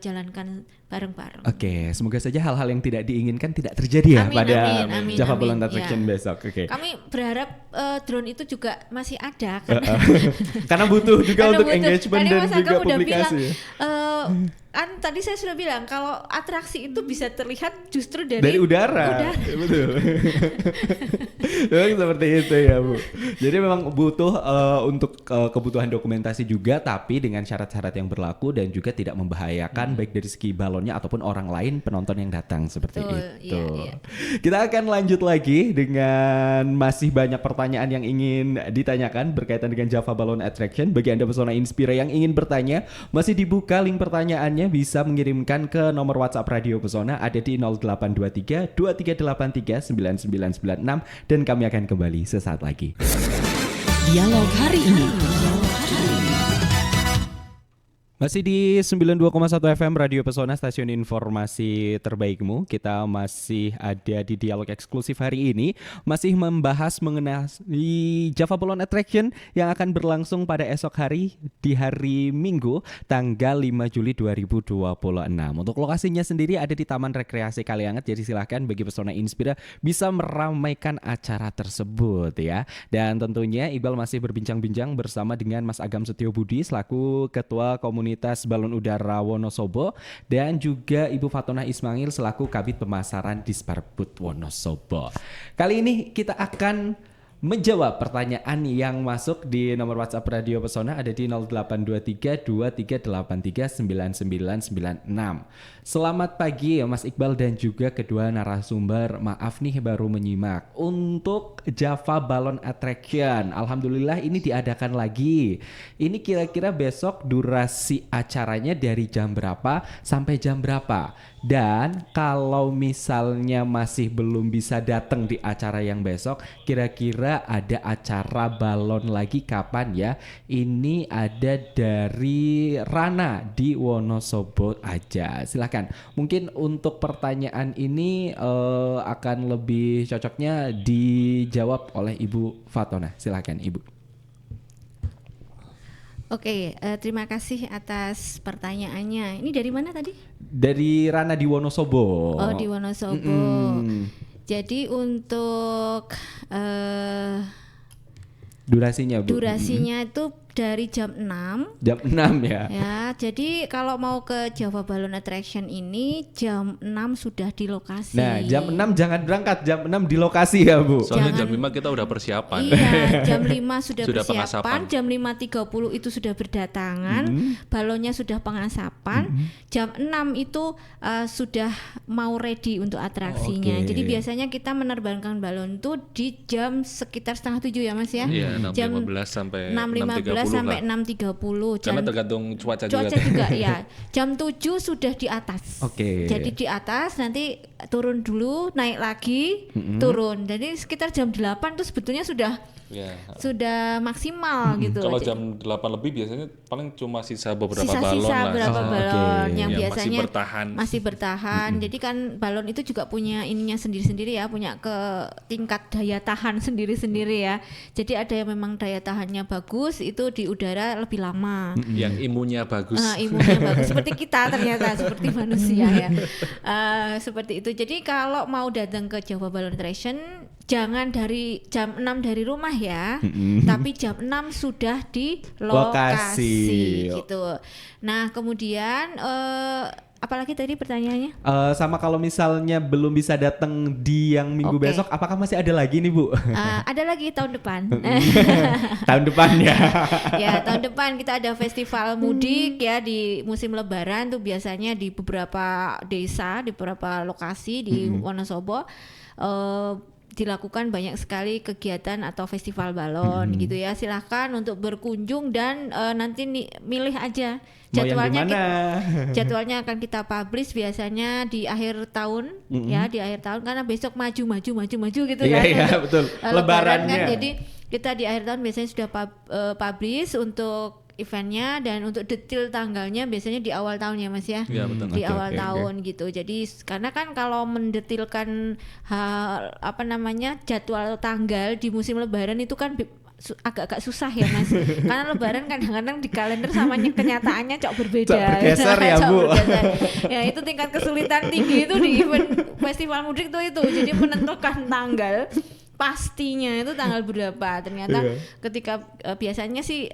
jalankan bareng-bareng. Oke, semoga saja hal-hal yang tidak diinginkan tidak terjadi ya pada Java Balloon Attraction besok. Kami berharap drone itu juga masih ada karena butuh juga untuk engagement dan juga publikasi. Kan tadi saya sudah bilang kalau atraksi itu bisa terlihat justru dari udara. Betul. Memang seperti itu ya, Bu. Jadi memang butuh untuk kebutuhan dokumentasi juga, tapi dengan syarat-syarat yang berlaku dan juga tidak membahayakan baik dari segi balonnya ataupun orang lain penonton yang datang seperti itu. Iya. Kita akan lanjut lagi dengan masih banyak pertanyaan yang ingin ditanyakan berkaitan dengan Java Balloon Attraction. Bagi Anda Pesona Inspira yang ingin bertanya, masih dibuka link pertanyaannya, bisa mengirimkan ke nomor WhatsApp Radio Pesona ada di 0823 2383 9996 dan kami akan kembali sesaat lagi. Dialog hari ini. Masih di 92,1 FM Radio Pesona, stasiun informasi terbaikmu. Kita masih ada di dialog eksklusif hari ini, masih membahas mengenai Java Balloon Attraction yang akan berlangsung pada esok hari di hari Minggu tanggal 5 Juli 2026. Untuk lokasinya sendiri ada di Taman Rekreasi Kalianget, jadi silahkan bagi Pesona Inspira bisa meramaikan acara tersebut ya. Dan tentunya Iqbal masih berbincang-bincang bersama dengan Mas Agam Setiobudi selaku Ketua Komunitas Balon Udara Wonosobo dan juga Ibu Fatona Ismail selaku Kabid Pemasaran Disparbud Wonosobo. Kali ini kita akan menjawab pertanyaan yang masuk di nomor WhatsApp Radio Pesona ada di 0823 2383 9996. Selamat pagi ya Mas Iqbal dan juga kedua narasumber. Maaf nih baru menyimak. Untuk Java Balloon Attraction, alhamdulillah ini diadakan lagi. Ini kira-kira besok durasi acaranya dari jam berapa sampai jam berapa? Dan kalau misalnya masih belum bisa datang di acara yang besok, kira-kira ada acara balon lagi kapan ya? Ini ada dari Rana di Wonosobo aja. Silakan. Mungkin untuk pertanyaan ini akan lebih cocoknya dijawab oleh Ibu Fatona. Silakan Ibu. Oke, terima kasih atas pertanyaannya. Ini dari mana tadi? Dari Rana di Wonosobo. Oh, di Wonosobo. Jadi untuk durasinya, Bu. Durasinya itu dari jam 6. Jam 6 ya. Ya, jadi kalau mau ke Java Balloon Attraction ini jam 6 sudah di lokasi. Nah, jam 6 jangan berangkat, jam 6 di lokasi ya, Bu. Soalnya jam 5 kita udah persiapan. Iya, jam 5 sudah persiapan, pengasapan. jam 5.30 itu sudah berdatangan, balonnya sudah pengasapan, jam 6 itu sudah mau ready untuk atraksinya. Jadi biasanya kita menerbangkan balon itu di jam sekitar 6:30 ya Mas ya? Iya, 6.15 sampai 6.30 sampai 6.30. Karena tergantung cuaca juga ya. Jam 7 sudah di atas. Oke. Jadi di atas nanti turun dulu, naik lagi, turun. Jadi sekitar jam 8 itu sebetulnya sudah maksimal gitu. Kalau jam 8 lebih biasanya paling cuma sisa balon yang biasanya masih bertahan. Jadi kan balon itu juga punya ininya sendiri-sendiri ya, punya ke tingkat daya tahan sendiri-sendiri ya. Jadi ada yang memang daya tahannya bagus, itu di udara lebih lama. Yang imunnya bagus. Imunnya bagus seperti kita ternyata, seperti manusia ya. Seperti itu. Jadi kalau mau datang ke Java Balloon Attraction jangan dari jam 6 dari rumah ya, tapi jam 6 sudah di lokasi gitu. Nah, kemudian apalagi tadi pertanyaannya? Sama kalau misalnya belum bisa datang di yang minggu besok, apakah masih ada lagi nih Bu? Ada lagi tahun depan. Tahun depan ya. Ya, tahun depan kita ada festival mudik ya di musim Lebaran tuh biasanya di beberapa desa, di beberapa lokasi di Wonosobo. Dilakukan banyak sekali kegiatan atau festival balon gitu ya. Silahkan untuk berkunjung dan nanti milih aja jadwalnya. Jadwalnya akan kita publish biasanya di akhir tahun ya, di akhir tahun karena besok maju gitu kan. Iya betul. Lebarannya. Kan, jadi kita di akhir tahun biasanya sudah publish untuk eventnya dan untuk detail tanggalnya biasanya di awal tahun ya Mas ya. Iya betul. Di awal tahun gitu. Jadi karena kan kalau mendetilkan jadwal tanggal di musim Lebaran itu kan agak-agak susah ya Mas. Karena Lebaran kadang-kadang di kalender sama kenyataannya cok berbeda. Bergeser ya Bu. Ya itu tingkat kesulitan tinggi itu di event festival mudik itu. Jadi menentukan tanggal pastinya itu tanggal berapa. Ternyata ketika biasanya sih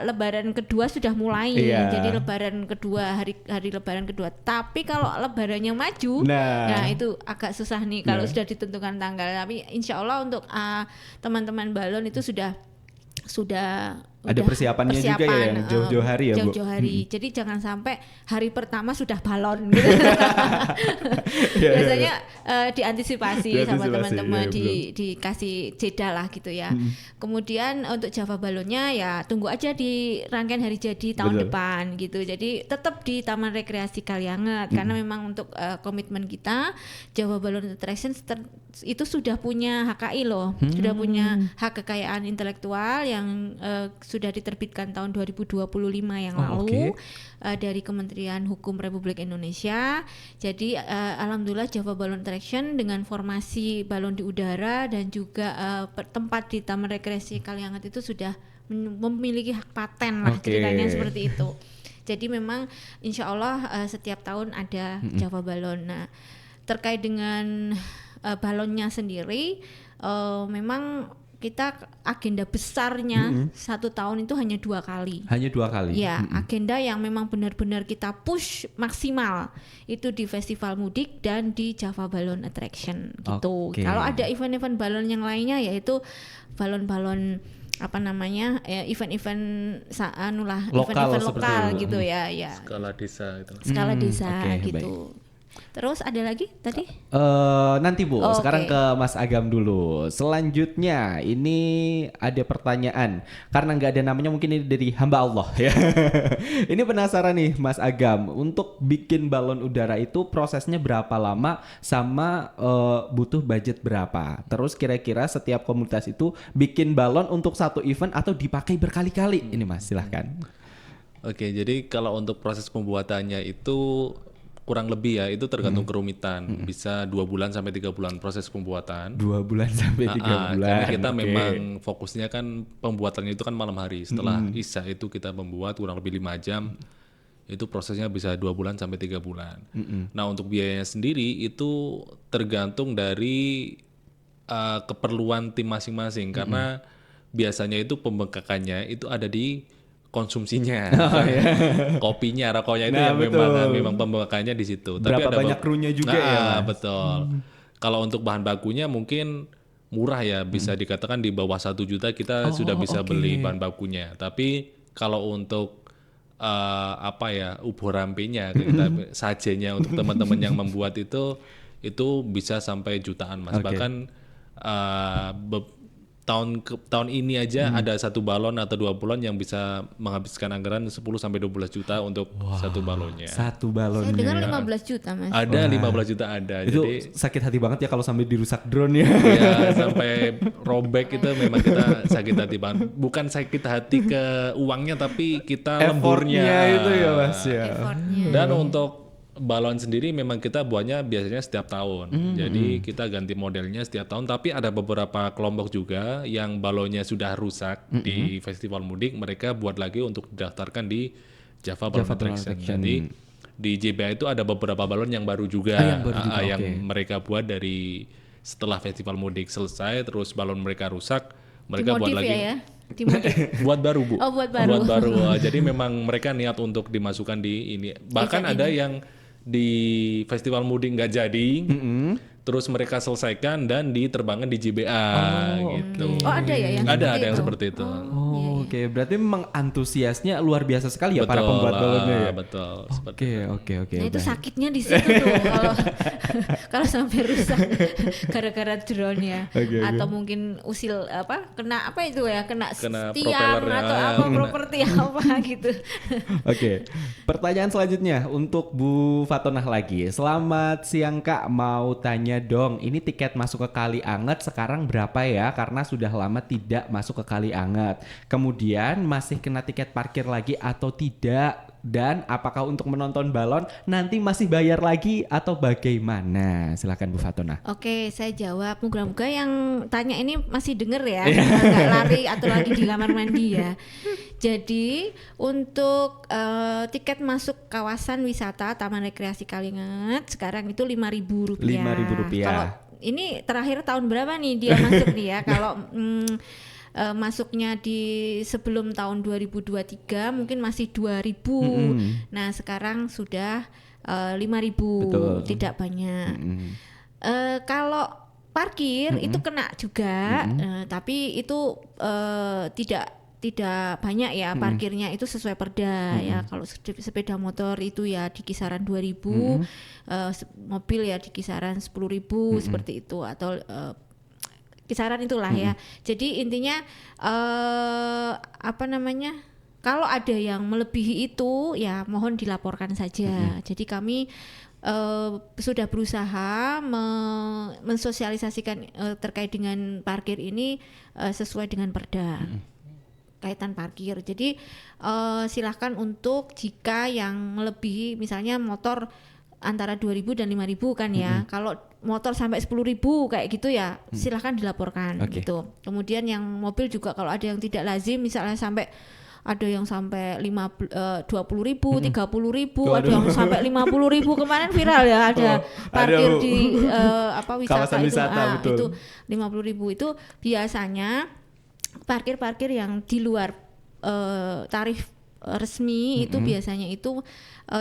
Lebaran kedua sudah mulai. Jadi Lebaran kedua hari Lebaran kedua. Tapi kalau Lebarannya maju, nah itu agak susah nih kalau sudah ditentukan tanggal. Tapi insya Allah untuk teman-teman balon itu sudah ada persiapannya juga ya yang jauh-jauh hari ya Bu. Jauh-jauh hari. Jadi jangan sampai hari pertama sudah balon gitu. Biasanya diantisipasi sama teman-teman dikasih jeda lah gitu ya. Kemudian untuk Java balonnya ya tunggu aja di rangkaian hari jadi tahun depan gitu. Jadi tetap di Taman Rekreasi Kalianget karena memang untuk komitmen kita Java Balloon Attraction itu sudah punya HKI loh. Sudah punya hak kekayaan intelektual yang sudah diterbitkan tahun 2025 yang lalu dari Kementerian Hukum Republik Indonesia. Jadi alhamdulillah Java Balloon Attraction dengan formasi balon di udara dan juga tempat di Taman Rekreasi Kalianget itu sudah memiliki hak paten lah ceritanya seperti itu. Jadi memang insya Allah setiap tahun ada Java Balloon. Nah terkait dengan balonnya sendiri memang kita agenda besarnya satu tahun itu hanya 2 kali. Hanya 2 kali. Ya, agenda yang memang benar-benar kita push maksimal itu di Festival Mudik dan di Java Balloon Attraction gitu. Kalau ada event-event balon yang lainnya yaitu balon-balon event-event event-event lokal gitu ya. Skala desa gitu. Skala desa gitu. Baik. Terus ada lagi tadi? Nanti Bu, sekarang ke Mas Agam dulu. Selanjutnya ini ada pertanyaan karena nggak ada namanya, mungkin ini dari hamba Allah ya. Ini penasaran nih Mas Agam, untuk bikin balon udara itu prosesnya berapa lama sama butuh budget berapa? Terus kira-kira setiap komunitas itu bikin balon untuk satu event atau dipakai berkali-kali? Ini Mas silahkan. Oke, jadi kalau untuk proses pembuatannya itu kurang lebih ya, itu tergantung kerumitan. Bisa 2 bulan sampai 3 bulan proses pembuatan. 2 bulan sampai 3 bulan. Karena kita memang fokusnya kan pembuatannya itu kan malam hari. Setelah Isya itu kita membuat kurang lebih 5 jam. Itu prosesnya bisa 2 bulan sampai 3 bulan. Nah untuk biayanya sendiri itu tergantung dari keperluan tim masing-masing. Karena biasanya itu pembengkakannya itu ada di konsumsinya, kopinya, rokoknya itu yang memang pembengkakannya di situ. Berapa tapi banyak krunya juga ya. Betul. Kalau untuk bahan bakunya mungkin murah ya, bisa dikatakan di bawah 1 juta kita sudah bisa beli bahan bakunya. Tapi kalau untuk ubur rampenya, sajenya untuk teman-teman yang membuat itu bisa sampai jutaan Mas. Bahkan tahun ini aja ada 1 balon atau 2 balon yang bisa menghabiskan anggaran 10 sampai 12 juta untuk satu balonnya. 1 balonnya. Saya dengar 15 juta Mas. Ada 15 juta ada. Itu jadi sakit hati banget ya kalau sampai dirusak drone ya. Ya sampai robek itu memang kita sakit hati banget. Bukan sakit hati ke uangnya tapi kita lemburnya itu ya Mas ya. Dan untuk balon sendiri memang kita buatnya biasanya setiap tahun. Jadi kita ganti modelnya setiap tahun. Tapi ada beberapa kelompok juga yang balonnya sudah rusak di festival mudik. Mereka buat lagi untuk didaftarkan di Java Balloon Attraction. Jadi di JBA itu ada beberapa balon yang baru juga, yang mereka buat dari setelah festival mudik selesai, terus balon mereka rusak, mereka buat lagi. Ya? Buat baru Bu. Oh, buat baru. Jadi memang mereka niat untuk dimasukkan di ini. Bahkan ada yang di festival mudik nggak jadi, terus mereka selesaikan dan diterbangkan di JBA gitu. Oh ada ya yang ada yang seperti itu. Oke, berarti memang antusiasnya luar biasa sekali ya para pembuat balonnya ya. Betul. Oke. Nah itu sakitnya di situ tuh kalau sampai rusak gara-gara drone ya, atau mungkin usil kena tiang atau apa properti apa gitu. Oke, pertanyaan selanjutnya untuk Bu Fatonah lagi. Selamat siang Kak, mau tanya dong, ini tiket masuk ke Kali Anget sekarang berapa ya? Karena sudah lama tidak masuk ke Kali Anget. Kemudian masih kena tiket parkir lagi atau tidak? Dan apakah untuk menonton balon nanti masih bayar lagi atau bagaimana? Silakan Bu Fatonah. Oke, saya jawab. Moga-moga yang tanya ini masih denger ya, nggak lari atau lagi di kamar mandi ya. Jadi untuk tiket masuk kawasan wisata Taman Rekreasi Kalianget sekarang itu Rp5.000. Rp5.000. Kalau ini terakhir tahun berapa nih dia masuk nih ya? Kalau masuknya di sebelum tahun 2023 mungkin masih 2.000. Nah sekarang sudah 5.000, tidak banyak. Kalau parkir itu kena juga, tapi itu tidak banyak ya parkirnya, itu sesuai perda ya. Kalau sepeda motor itu ya di kisaran 2.000, mobil ya di kisaran 10.000 seperti itu, atau kisaran itulah ya. Jadi intinya kalau ada yang melebihi itu ya mohon dilaporkan saja. Jadi kami sudah berusaha mensosialisasikan terkait dengan parkir ini sesuai dengan perda kaitan parkir. Jadi silahkan untuk jika yang melebihi misalnya motor antara 2.000 dan 5.000 kan ya. Kalau motor sampai 10.000 kayak gitu ya silahkan dilaporkan gitu. Kemudian yang mobil juga kalau ada yang tidak lazim misalnya sampai ada yang sampai 20.000, 30.000, ada yang sampai 50.000. Kemarin viral ya, ada parkir di wisata itu 50.000. Itu biasanya parkir-parkir yang di luar tarif resmi itu biasanya itu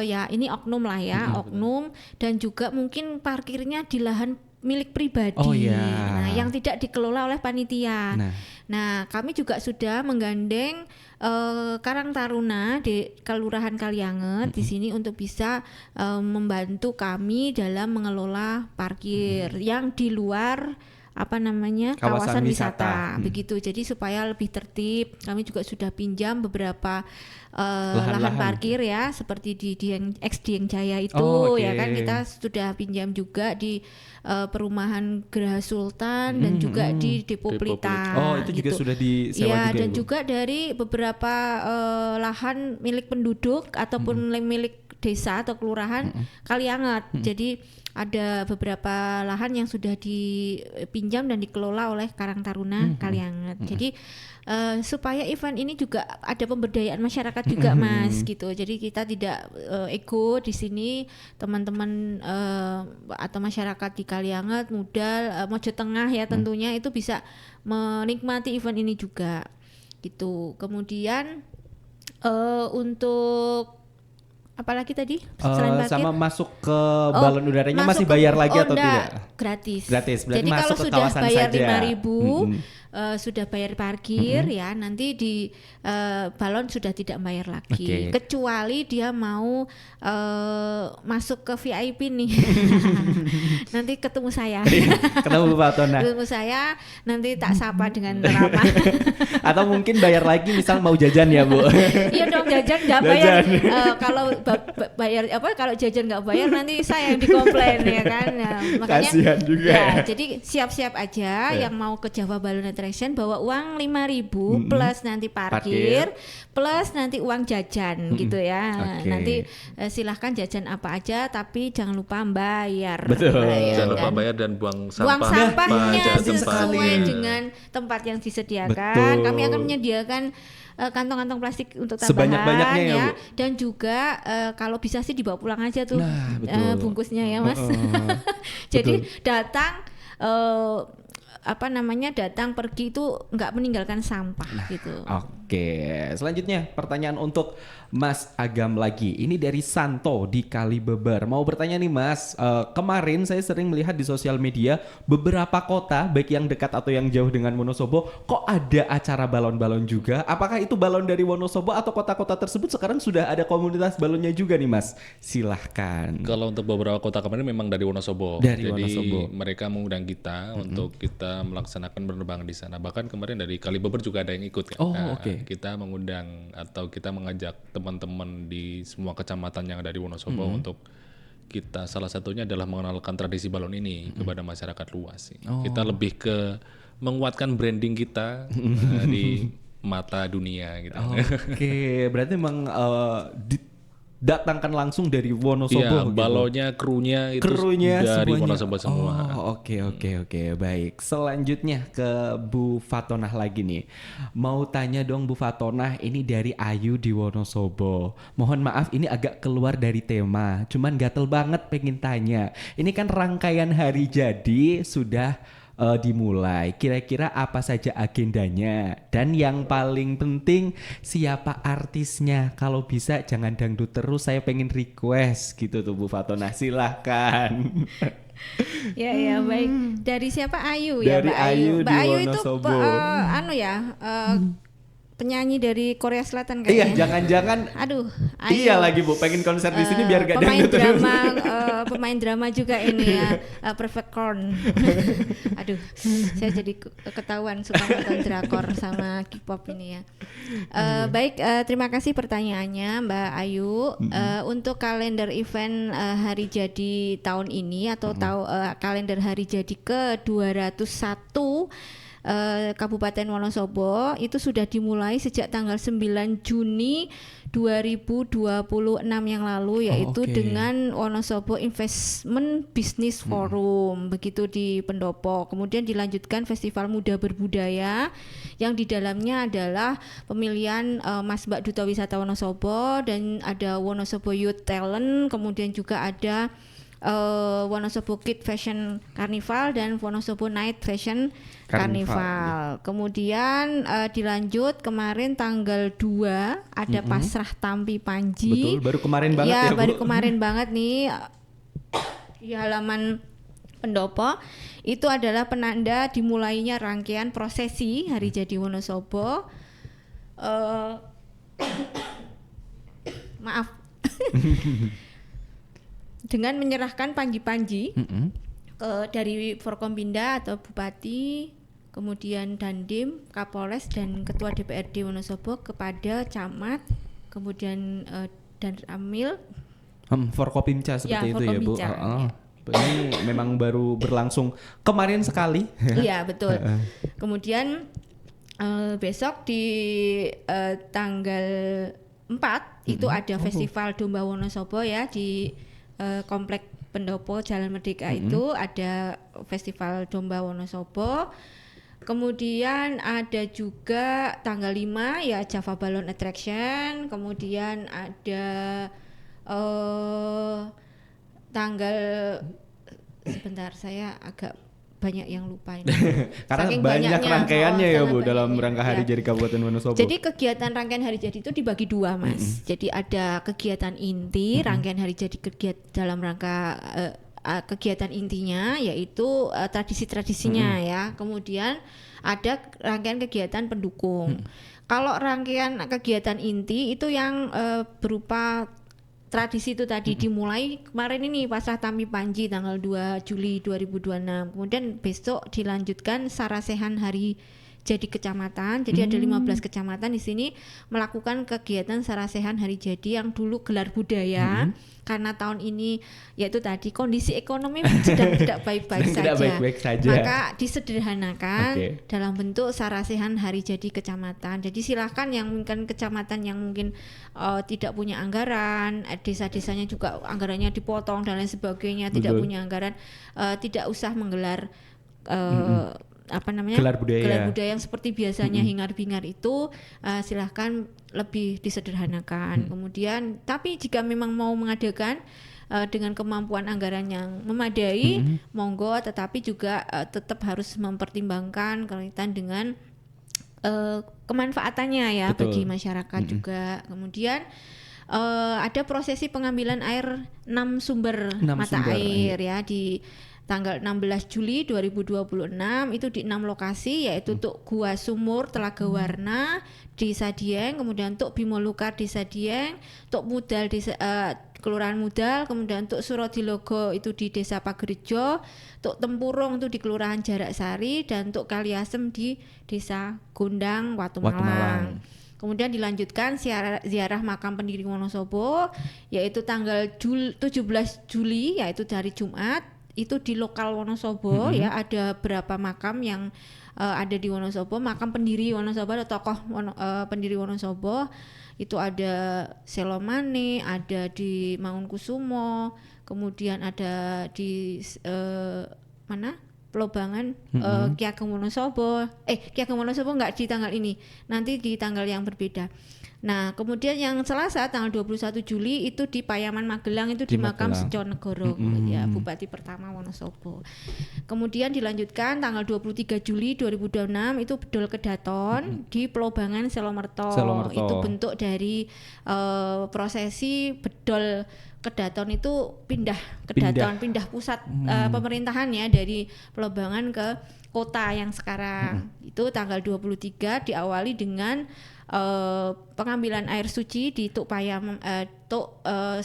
ya ini oknum lah ya, oknum, dan juga mungkin parkirnya di lahan milik pribadi, nah yang tidak dikelola oleh panitia. Nah kami juga sudah menggandeng Karang Taruna di Kelurahan Kalianget di sini untuk bisa membantu kami dalam mengelola parkir yang di luar kawasan wisata. Begitu. Jadi supaya lebih tertib, kami juga sudah pinjam beberapa lahan parkir ya, seperti di Dieng Jaya itu ya kan, kita sudah pinjam juga di perumahan Geraha Sultan dan juga di Depo Pelita. Itu juga sudah disewa juga. Dan juga dari beberapa lahan milik penduduk ataupun milik desa atau kelurahan Kalianget. Jadi ada beberapa lahan yang sudah dipinjam dan dikelola oleh Karang Taruna Kalianget. Jadi supaya event ini juga ada pemberdayaan masyarakat juga Mas gitu. Jadi kita tidak ego di sini, teman-teman atau masyarakat di Kalianget, Mudal, Mojo Tengah ya tentunya itu bisa menikmati event ini juga gitu. Kemudian untuk apalagi tadi selain parkir, sama masuk ke balon udaranya masih bayar lagi atau tidak? Gratis. Berarti jadi masuk kalau ke sudah kawasan bayar saja. 5.000 sudah bayar parkir ya, nanti di balon sudah tidak bayar lagi. Kecuali dia mau masuk ke VIP nih. Nanti ketemu saya. Ketemu Bu Fatonah. Ketemu saya, nanti tak sapa dengan ramah. Atau mungkin bayar lagi misal mau jajan ya Bu. Iya dong, jajan nggak bayar. Kalau bayar kalau jajan nggak bayar nanti saya yang dikomplain ya kan. Nah, makanya kasihan juga ya, jadi siap-siap aja yang mau ke Jawa Balon Attraction bawa uang 5.000 plus nanti parkir plus nanti uang jajan gitu ya. Nanti silahkan jajan apa aja tapi jangan lupa bayar. Betul. Jangan lupa bayar dan buang sampah. Sampahnya pada sesuai tempatnya. dengan tempat yang disediakan. Betul. Kami akan menyediakan kantong-kantong plastik untuk tambahan Sebanyak-banyaknya ya, Bu. Dan juga kalau bisa sih dibawa pulang aja tuh bungkusnya ya Mas. Jadi datang datang pergi itu nggak meninggalkan sampah gitu. Oke, selanjutnya pertanyaan untuk Mas Agam lagi. Ini dari Santo di Kalibeber. Mau bertanya nih Mas, kemarin saya sering melihat di sosial media beberapa kota, baik yang dekat atau yang jauh dengan Wonosobo, kok ada acara balon-balon juga? Apakah itu balon dari Wonosobo atau kota-kota tersebut sekarang sudah ada komunitas balonnya juga nih Mas? Silahkan. Kalau untuk beberapa kota kemarin memang dari Wonosobo. Dari Jadi Wonosobo. mereka mengundang kita untuk kita melaksanakan penerbangan di sana. Bahkan kemarin dari Kalibeber juga ada yang ikut kan. Oke. Kita mengundang atau kita mengajak teman-teman di semua kecamatan yang ada di Wonosobo untuk kita, salah satunya adalah mengenalkan tradisi balon ini kepada masyarakat luas. Kita lebih ke menguatkan branding kita di mata dunia gitu. Oke, berarti memang datangkan langsung dari Wonosobo. Iya, gitu. balonnya, krunya itu Krunya dari semuanya. Wonosobo semua. Oke, baik. Selanjutnya ke Bu Fatonah lagi nih. Mau tanya dong Bu Fatonah, ini dari Ayu di Wonosobo. Mohon maaf ini agak keluar dari tema, cuman gatel banget pengen tanya. Ini kan rangkaian hari jadi sudah dimulai. Kira-kira apa saja agendanya? Dan yang paling penting siapa artisnya? Kalau bisa jangan dangdut terus, saya pengen request gitu tuh Bu Fatonah. Silahkan. Ya baik. Dari siapa? Ayu ya Dari Mbak Ayu. Ayu Mbak di Ayu itu Wonosobo. penyanyi dari Korea Selatan Iya, kayaknya. jangan-jangan. Aduh, Ayu. Iya lagi Bu, pengen konser di sini biar gak dangdut terus. Pemain drama juga ini ya, Perfect Corn. Aduh, saya jadi ketahuan suka nonton drakor sama K-pop ini ya. Baik, terima kasih pertanyaannya Mbak Ayu. Untuk kalender event hari jadi tahun ini atau kalender hari jadi ke-201 Kabupaten Wonosobo itu sudah dimulai sejak tanggal 9 Juni 2026 yang lalu, yaitu dengan Wonosobo Investment Business Forum begitu di Pendopo. Kemudian dilanjutkan Festival Muda Berbudaya yang di dalamnya adalah pemilihan Mas Mbak Duta Wisata Wonosobo, dan ada Wonosobo Youth Talent, kemudian juga ada Wonosobo Kid Fashion Carnival dan Wonosobo Night Fashion Carnival. Kemudian dilanjut kemarin tanggal 2 ada Pasrah Tampi Panji. Betul, baru kemarin banget ya Bu. Baru kemarin banget nih di halaman Pendopo. Itu adalah penanda dimulainya rangkaian prosesi hari jadi Wonosobo. Maaf. Dengan menyerahkan panji-panji dari Forkompinda atau Bupati, kemudian Dandim, Kapolres dan Ketua DPRD Wonosobo kepada Camat, kemudian dan Amil. Forkopimca seperti itu ya Bu. Forkompinca, ya. Ini memang baru berlangsung kemarin sekali. Iya betul. Kemudian besok di tanggal 4 itu ada Festival Domba Wonosobo ya di Komplek Pendopo Jalan Merdeka. Itu ada Festival Domba Wonosobo. Kemudian ada juga tanggal 5 ya Java Balloon Attraction. Kemudian ada tanggal sebentar, saya agak banyak yang lupa ini. Karena Saking banyak banyaknya, rangkaiannya ya Bu sangat dalam banyaknya. rangka hari Ya. jadi Kabupaten Wonosobo. Jadi kegiatan rangkaian hari jadi itu dibagi dua Mas. Jadi ada kegiatan inti, rangkaian hari jadi dalam rangka kegiatan intinya yaitu tradisi-tradisinya ya. Kemudian ada rangkaian kegiatan pendukung. Kalau rangkaian kegiatan inti itu yang berupa tradisi itu tadi dimulai kemarin ini Pasrah Tampi Panji tanggal 2 Juli 2026. Kemudian besok dilanjutkan Sarasehan Hari jadi kecamatan. Jadi ada 15 kecamatan di sini melakukan kegiatan Sarasehan Hari Jadi yang dulu gelar budaya. Karena tahun ini yaitu tadi kondisi ekonomi sedang tidak baik-baik saja. Maka disederhanakan dalam bentuk Sarasehan Hari Jadi Kecamatan. Jadi silahkan yang mungkin kecamatan yang mungkin tidak punya anggaran, desa-desanya juga anggarannya dipotong dan lain sebagainya, tidak punya anggaran, tidak usah menggelar gelar budaya yang seperti biasanya hingar-bingar itu, silahkan lebih disederhanakan. Kemudian tapi jika memang mau mengadakan dengan kemampuan anggaran yang memadai, monggo, tetapi juga tetap harus mempertimbangkan kaitan dengan kemanfaatannya ya. Betul. Bagi masyarakat juga. Kemudian ada prosesi pengambilan air 6 sumber mata air ya di tanggal 16 Juli 2026 itu di 6 lokasi, yaitu untuk Gua Sumur Telaga Warna Desa Dieng, kemudian untuk Bimolukar Desa Dieng, untuk Mudal Kelurahan Mudal, kemudian untuk Surodilogo itu di Desa Pagerjo, untuk Tempurung itu di Kelurahan Jarak Sari, dan untuk Kaliasem di Desa Gondang Watumalang. Kemudian dilanjutkan ziarah makam pendiri Wonosobo yaitu tanggal 17 Juli yaitu hari Jumat, itu di lokal Wonosobo ya, ada berapa makam yang ada di Wonosobo, makam pendiri Wonosobo atau tokoh pendiri Wonosobo itu ada Selomane, ada di Mangunkusumo, kemudian ada di Pelobangan Ki Ageng Wonosobo. Ki Ageng Wonosobo enggak di tanggal ini, nanti di tanggal yang berbeda. Nah, kemudian yang Selasa tanggal 21 Juli itu di Payaman Magelang, itu di makam Seconegoro ya, Bupati pertama Wonosobo. Kemudian dilanjutkan tanggal 23 Juli 2026 itu Bedol Kedaton di Pelobangan Selomerto. Itu bentuk dari prosesi bedol Kedaton itu pindah pusat pemerintahan ya, dari Pelobangan ke kota yang sekarang. Itu tanggal 23 diawali dengan pengambilan air suci di Tuk Payam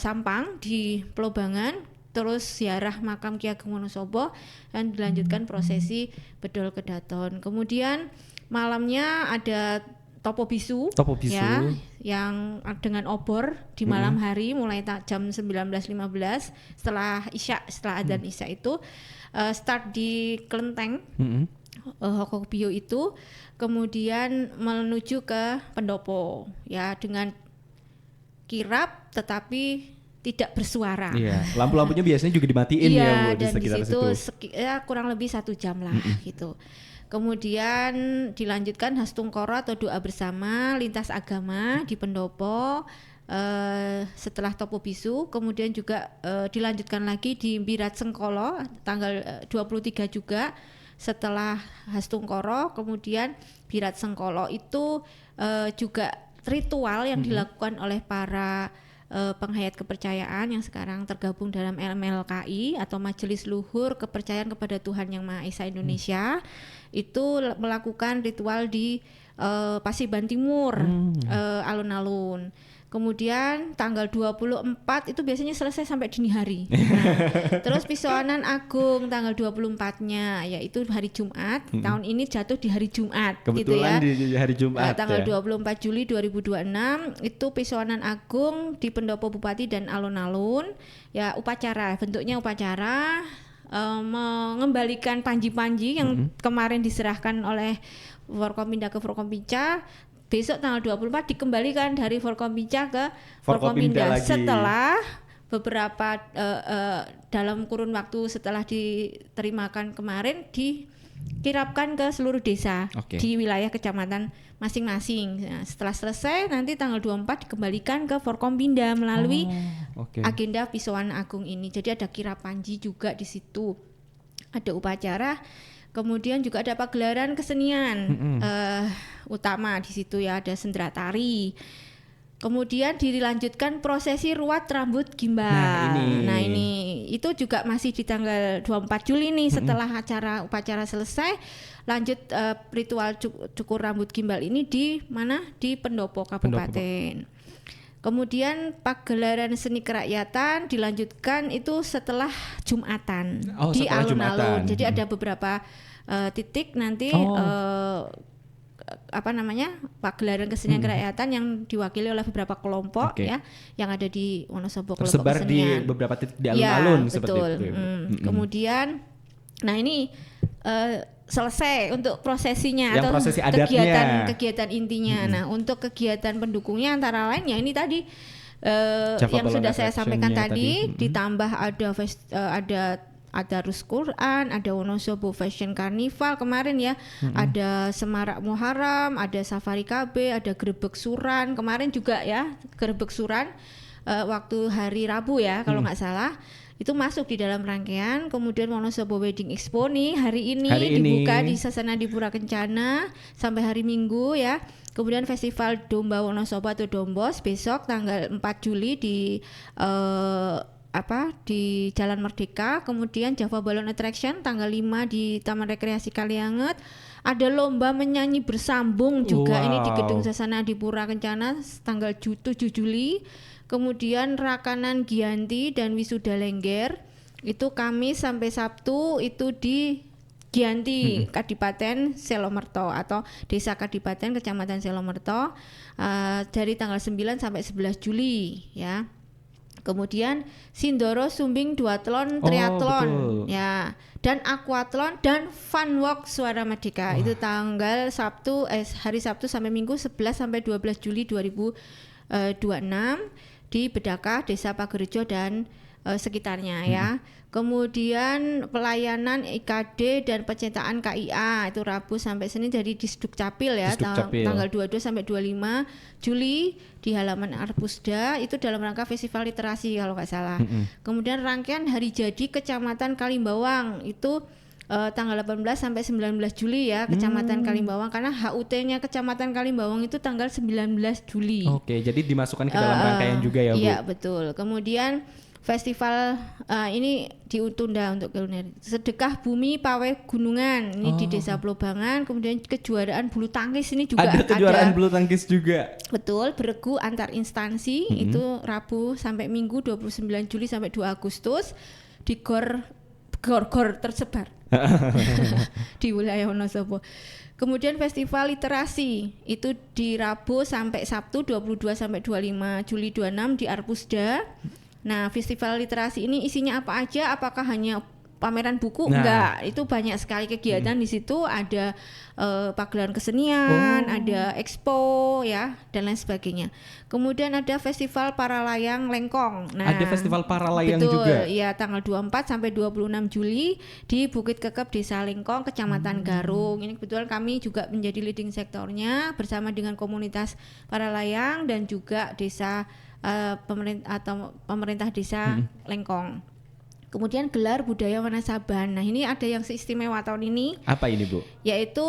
Sampang di Pelobangan, terus ziarah makam Ki Ageng Wonosobo, dan dilanjutkan prosesi bedol Kedaton. Kemudian malamnya ada Topo Bisu. Ya, yang dengan obor di malam hari mulai jam 19.15 setelah adzan Isya itu start di Kelenteng Hokokbio itu, kemudian menuju ke pendopo ya dengan kirap tetapi tidak bersuara. Iya, lampu-lampunya biasanya juga dimatiin ya Bu, di sekitar situ. Ya kurang lebih 1 jam lah gitu. Kemudian dilanjutkan Hastungkoro atau doa bersama lintas agama di pendopo setelah Topo Bisu. Kemudian juga dilanjutkan lagi di Birat Sengkolo tanggal 23 juga setelah Hastungkoro. Kemudian Birat Sengkolo itu juga ritual yang dilakukan oleh para penghayat kepercayaan yang sekarang tergabung dalam MLKI atau Majelis Luhur Kepercayaan kepada Tuhan Yang Maha Esa Indonesia. Itu melakukan ritual di Paseban Timur, alun-alun. Kemudian tanggal 24 itu biasanya selesai sampai dini hari. Nah, terus Pisoanan Agung tanggal 24-nya yaitu hari Jumat. Tahun ini jatuh di hari Jumat. Kebetulan gitu ya. Di hari Jumat. Tanggal 24 Juli 2026 itu Pisoanan Agung di pendopo bupati dan alun-alun. Ya upacara, bentuknya upacara mengembalikan panji-panji yang kemarin diserahkan oleh Forkompinda ke Forkompinca. Besok tanggal 24 dikembalikan dari Forkompinca ke Forkompinda setelah beberapa dalam kurun waktu setelah diterimakan kemarin dikirapkan ke seluruh desa di wilayah kecamatan masing-masing. Nah, setelah selesai nanti tanggal 24 dikembalikan ke Forkompinda melalui agenda Pisoan Agung ini. Jadi ada kirap panji juga di situ. Ada upacara. Kemudian juga ada pagelaran kesenian utama di situ ya, ada sendera tari. Kemudian dilanjutkan prosesi ruat rambut gimbal. Nah ini itu juga masih di tanggal 24 Juli nih setelah upacara selesai, lanjut ritual cukur rambut gimbal ini di mana? Di pendopo kabupaten. Kemudian pagelaran seni kerakyatan dilanjutkan itu setelah Jumatan di alun-alun. Jadi ada beberapa titik nanti pagelaran kesenian kerakyatan yang diwakili oleh beberapa kelompok ya yang ada di Wonosobo, tersebar di beberapa titik di alun-alun seperti itu. Kemudian nah ini selesai untuk prosesinya yang atau prosesi adatnya. kegiatan intinya. Nah, untuk kegiatan pendukungnya antara lain ya ini tadi Java yang Balloon sudah saya sampaikan tadi. tadi. Ditambah ada Rus Quran, ada Wonosobo Fashion Carnival kemarin ya, ada Semarak Muharram, ada Safari KB, ada Grebek Suran kemarin juga ya, Grebek Suran waktu hari Rabu ya kalau nggak salah. Itu masuk di dalam rangkaian. Kemudian Wonosobo Wedding Expo nih hari ini dibuka di Sasana Dipura Kencana sampai hari Minggu ya. Kemudian Festival Domba Wonosobo atau Dombos besok tanggal 4 Juli di di Jalan Merdeka. Kemudian Java Balloon Attraction tanggal 5 di Taman Rekreasi Kalianget. Ada lomba menyanyi bersambung juga ini di Gedung Sasana Dipura Kencana tanggal 7 Juli. Kemudian Rakanan Giyanti dan Wisuda Lengger itu Kamis sampai Sabtu itu di Giyanti, Kadipaten Selomerto atau Desa Kadipaten Kecamatan Selomerto dari tanggal 9 sampai 11 Juli ya. Kemudian Sindoro Sumbing Duathlon Triathlon ya, dan Aquathlon dan Fun Walk Suara Merdeka itu tanggal hari Sabtu sampai Minggu 11 sampai 12 Juli 2026 di Bedaka, Desa Pagerjo dan sekitarnya ya. Kemudian pelayanan IKD dan pencetakan KIA itu Rabu sampai Senin dari Disduk Capil ya, tanggal 22 sampai 25 Juli di halaman Arpusda itu dalam rangka festival literasi kalau nggak salah. Kemudian rangkaian hari jadi Kecamatan Kalimbawang itu tanggal 18 sampai 19 Juli ya, Kecamatan Kalimbawang, karena HUT-nya Kecamatan Kalimbawang itu tanggal 19 Juli. Oke, jadi dimasukkan ke dalam rangkaian juga ya Bu? Iya betul. Kemudian festival ini ditunda untuk kuliner. Sedekah Bumi Pawai Gunungan ini di Desa Plobangan. Kemudian kejuaraan bulu tangkis ini juga ada kejuaraan bulu tangkis juga. Betul, beregu antar instansi itu Rabu sampai Minggu 29 Juli sampai 2 Agustus di gor tersebar di wilayah Wonosobo. Kemudian festival literasi itu di Rabu sampai Sabtu 22 sampai 25 Juli 26 di Arpusda. Nah, festival literasi ini isinya apa aja? Apakah hanya pameran buku? Enggak, itu banyak sekali kegiatan di situ. Ada pagelaran kesenian, ada expo ya dan lain sebagainya. Kemudian ada festival para layang Lengkong. Nah, ada festival para layang betul, juga. Iya, tanggal 24 sampai 26 Juli di Bukit Kekep Desa Lengkong, Kecamatan Garung. Ini kebetulan kami juga menjadi leading sektornya bersama dengan komunitas para layang dan juga desa pemerintah desa Lengkong. Kemudian gelar budaya Wonosaban. Nah, ini ada yang istimewa tahun ini. Apa ini Bu? Yaitu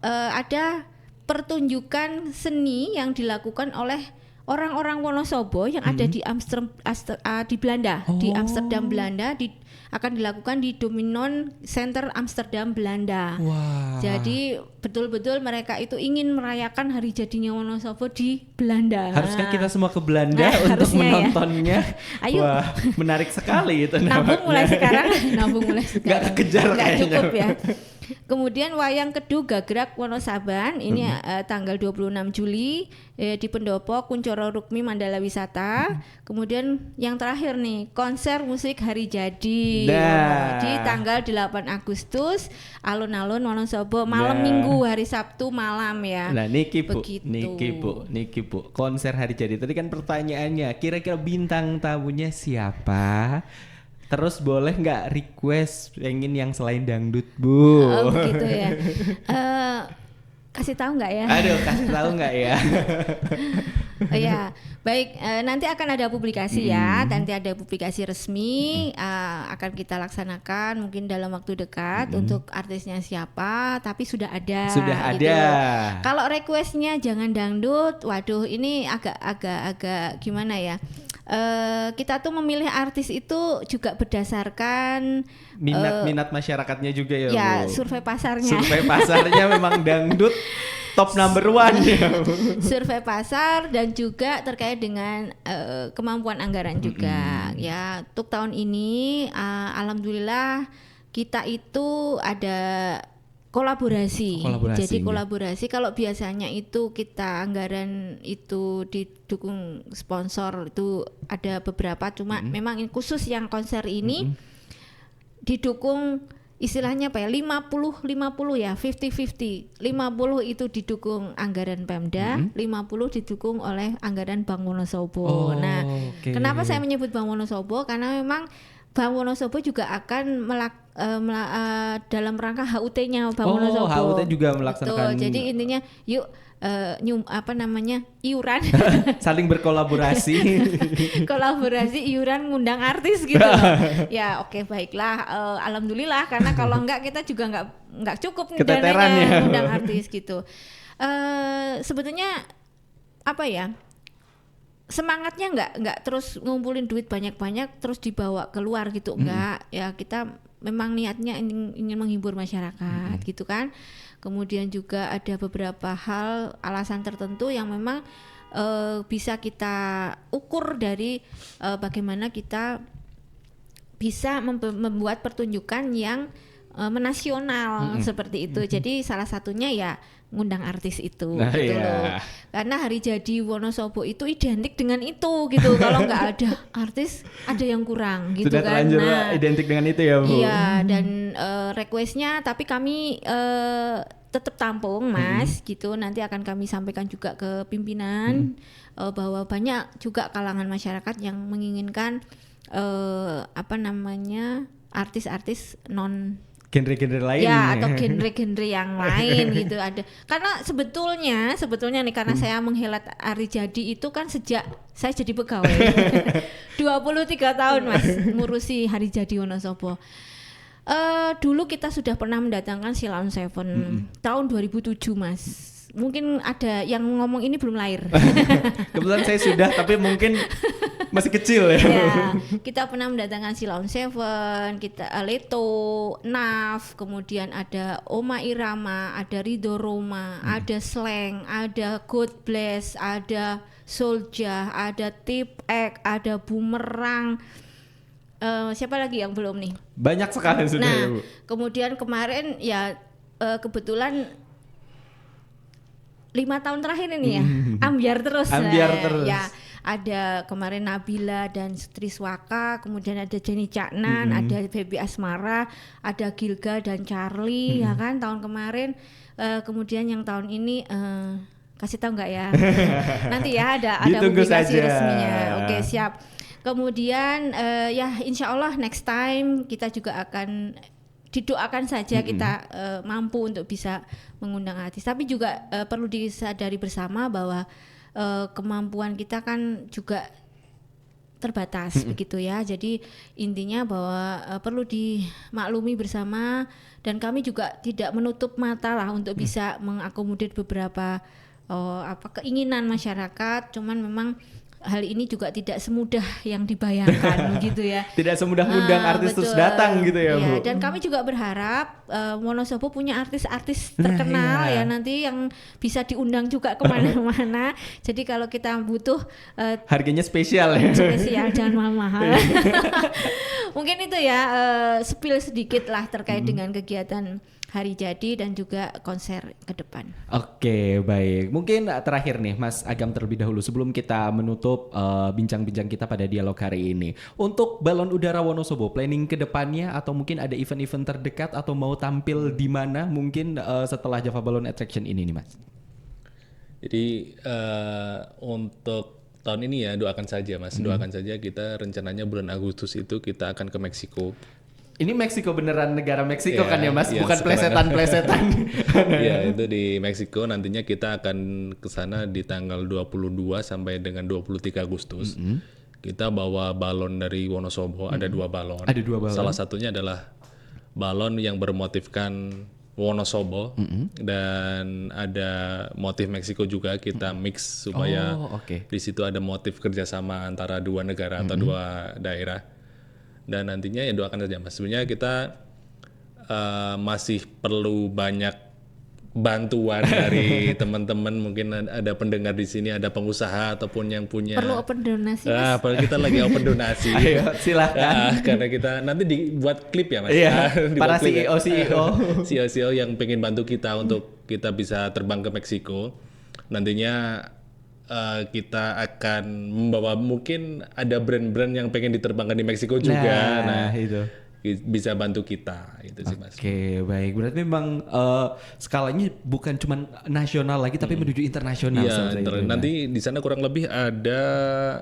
ada pertunjukan seni yang dilakukan oleh orang-orang Wonosobo yang ada di di Belanda, di Amsterdam Belanda, akan dilakukan di Dominon Center Amsterdam Belanda. Wah. Jadi betul-betul mereka itu ingin merayakan hari jadinya Wonosobo di Belanda. Haruskah kita semua ke Belanda untuk menontonnya? Ya. Ayo. Wah, menarik sekali itu. Nabung mulai sekarang. Nggak kekejar kayaknya. Cukup ya. Kemudian wayang kedu Gagrak Wonosaban ini tanggal 26 Juli di Pendopo Kuncoro Rukmi Mandala Wisata. Kemudian yang terakhir nih konser musik hari jadi di tanggal 8 Agustus alun-alun Wonosobo malam Minggu, hari Sabtu malam ya. Nah niki Begitu. Bu konser hari jadi tadi kan pertanyaannya kira-kira bintang tamunya siapa? Terus boleh nggak request pengen yang selain dangdut Bu? Oh begitu ya. Kasih tahu nggak ya? Aduh, kasih tahu nggak ya? Ya, baik. Nanti akan ada publikasi ya. Nanti ada publikasi resmi akan kita laksanakan mungkin dalam waktu dekat untuk artisnya siapa. Tapi sudah ada. Sudah gitu. ada. Kalau requestnya jangan dangdut, waduh ini agak gimana ya? Kita tuh memilih artis itu juga berdasarkan minat masyarakatnya juga ya, ya Bu. survei pasarnya. Survei pasarnya memang dangdut top number 1 ya, Bu. Survei pasar dan juga terkait dengan kemampuan anggaran juga. Ya, untuk tahun ini alhamdulillah kita itu ada Kolaborasi. Jadi ya. kolaborasi. Kalau biasanya itu kita anggaran itu didukung sponsor itu ada beberapa, cuma memang khusus yang konser ini didukung istilahnya apa ya, 50-50 ya, 50-50. 50 itu didukung anggaran Pemda, 50 didukung oleh anggaran Bank Wonosobo. Kenapa saya menyebut Bank Wonosobo? Karena memang Bank Wonosobo juga akan dalam rangka HUT-nya Bank Wonosobo. HUT juga melaksanakan. Betul. Jadi intinya yuk iuran saling berkolaborasi. Kolaborasi iuran ngundang artis gitu loh. Ya oke, baiklah, alhamdulillah, karena kalau enggak kita juga enggak cukup dananya ngundang artis gitu. Sebetulnya apa ya, semangatnya nggak terus ngumpulin duit banyak-banyak terus dibawa keluar gitu, enggak ya, kita memang niatnya ingin menghibur masyarakat gitu kan. Kemudian juga ada beberapa hal alasan tertentu yang memang bisa kita ukur dari bagaimana kita bisa membuat pertunjukan yang menasional seperti itu. Jadi salah satunya ya ngundang artis itu gitu loh. Karena hari jadi Wonosobo itu identik dengan itu gitu. Kalau nggak ada artis ada yang kurang gitu. Sudah kan. Sudah terlanjur identik dengan itu ya, Bu. Iya, dan requestnya tapi kami tetap tampung Mas gitu. Nanti akan kami sampaikan juga ke pimpinan bahwa banyak juga kalangan masyarakat yang menginginkan artis-artis non genre-genre lain ya, atau genre-genre yang lain gitu ada. Karena sebetulnya nih, karena saya menghelat hari jadi itu kan sejak saya jadi pegawai 23 tahun Mas ngurusi hari jadi Wonosobo. Dulu kita sudah pernah mendatangkan Silon Seven tahun 2007 Mas. Mungkin ada yang ngomong ini belum lahir. Kebetulan saya sudah, tapi mungkin masih kecil ya. Kita pernah mendatangkan Silon Seven, kita Leto, Naf, kemudian ada Oma Irama, ada Ridho Roma, ada Slang, ada God Bless, ada Soulja, ada Tip X, ada Bumerang. Siapa lagi yang belum nih? Banyak sekali sudah ya, Bu. Kemudian kemarin ya kebetulan 5 tahun terakhir ini ya ambiar terus ya, ada kemarin Nabila dan Triswaka, kemudian ada Jenny Caknan, ada Baby Asmara, ada Gilga dan Charlie ya kan tahun kemarin. Kemudian yang tahun ini kasih tahu nggak ya? Nanti ya ada publikasi resminya. Oke, siap. Kemudian ya insya Allah next time kita juga akan didoakan saja kita mampu untuk bisa mengundang artis. Tapi juga perlu disadari bersama bahwa kemampuan kita kan juga terbatas begitu ya. Jadi intinya bahwa perlu dimaklumi bersama, dan kami juga tidak menutup mata lah untuk bisa mengakomodir beberapa keinginan masyarakat. Cuman memang hal ini juga tidak semudah yang dibayangkan gitu ya. Tidak semudah ngundang artis terus datang gitu ya, Bu. Dan kami juga berharap Wonosobo punya artis-artis terkenal ya nanti yang bisa diundang juga kemana-mana. Jadi kalau kita butuh harganya spesial ya. Spesial, jangan mahal-mahal. Mungkin itu ya spill sedikit lah terkait dengan kegiatan hari jadi dan juga konser ke depan. Oke, baik. Mungkin terakhir nih Mas Agam terlebih dahulu sebelum kita menutup bincang-bincang kita pada dialog hari ini. Untuk Balon Udara Wonosobo, planning ke depannya atau mungkin ada event-event terdekat atau mau tampil di mana mungkin setelah Java Balloon Attraction ini nih Mas? Jadi untuk tahun ini ya doakan saja Mas, doakan saja. Kita rencananya bulan Agustus itu kita akan ke Meksiko. Ini Meksiko beneran negara Meksiko kan ya Mas, bukan plesetan-plesetan. Ya itu di Meksiko, nantinya kita akan ke sana di tanggal 22 sampai dengan 23 Agustus. Kita bawa balon dari Wonosobo, ada 2 balon. Ada 2 balon. Salah satunya adalah balon yang bermotifkan Wonosobo dan ada motif Meksiko juga, kita mix supaya di situ ada motif kerjasama antara 2 negara atau 2 daerah. Dan nantinya ya doakan saja Mas. Sebenarnya kita masih perlu banyak bantuan dari teman-teman, mungkin ada pendengar di sini, ada pengusaha ataupun yang punya. Perlu open donasi, Mas. Kita lagi open donasi. Ayo, silakan. Karena kita nanti dibuat klip ya Mas. Iya, para klip CEO yang pengen bantu kita untuk kita bisa terbang ke Meksiko. Nantinya kita akan membawa, mungkin ada brand-brand yang pengen diterbangkan di Meksiko juga. Nah, itu bisa bantu kita itu sih Mas. Oke, baik. Berarti memang skalanya bukan cuma nasional lagi tapi menuju internasional. Iya, nanti di sana kurang lebih ada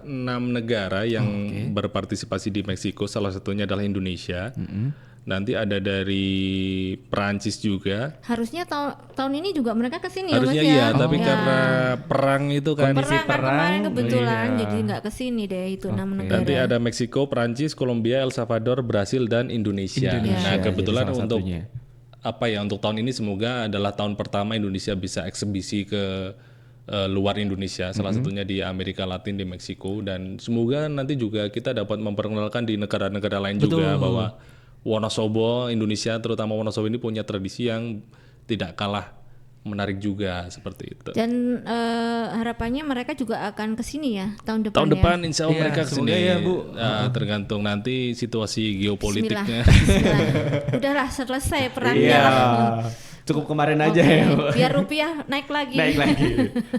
6 negara yang berpartisipasi di Meksiko, salah satunya adalah Indonesia. Nanti ada dari Perancis juga. Harusnya tahun ini juga mereka kesini harusnya ya Mas ya. Iya, tapi karena perang itu kan. Perang kemarin kebetulan jadi nggak kesini deh itu 6 negara. Nanti ada Meksiko, Perancis, Kolombia, El Salvador, Brasil dan Indonesia. Nah kebetulan untuk untuk tahun ini semoga adalah tahun pertama Indonesia bisa eksebisi ke luar Indonesia, salah satunya di Amerika Latin, di Meksiko, dan semoga nanti juga kita dapat memperkenalkan di negara-negara lain juga bahwa Wonosobo, Indonesia terutama Wonosobo ini punya tradisi yang tidak kalah menarik juga seperti itu. Dan harapannya mereka juga akan kesini ya tahun depan. Tahun depan insya Allah mereka kesini ya Bu. Tergantung nanti situasi geopolitiknya. Bismillah. Udahlah selesai perangnya. Cukup kemarin aja ya. Biar rupiah naik lagi.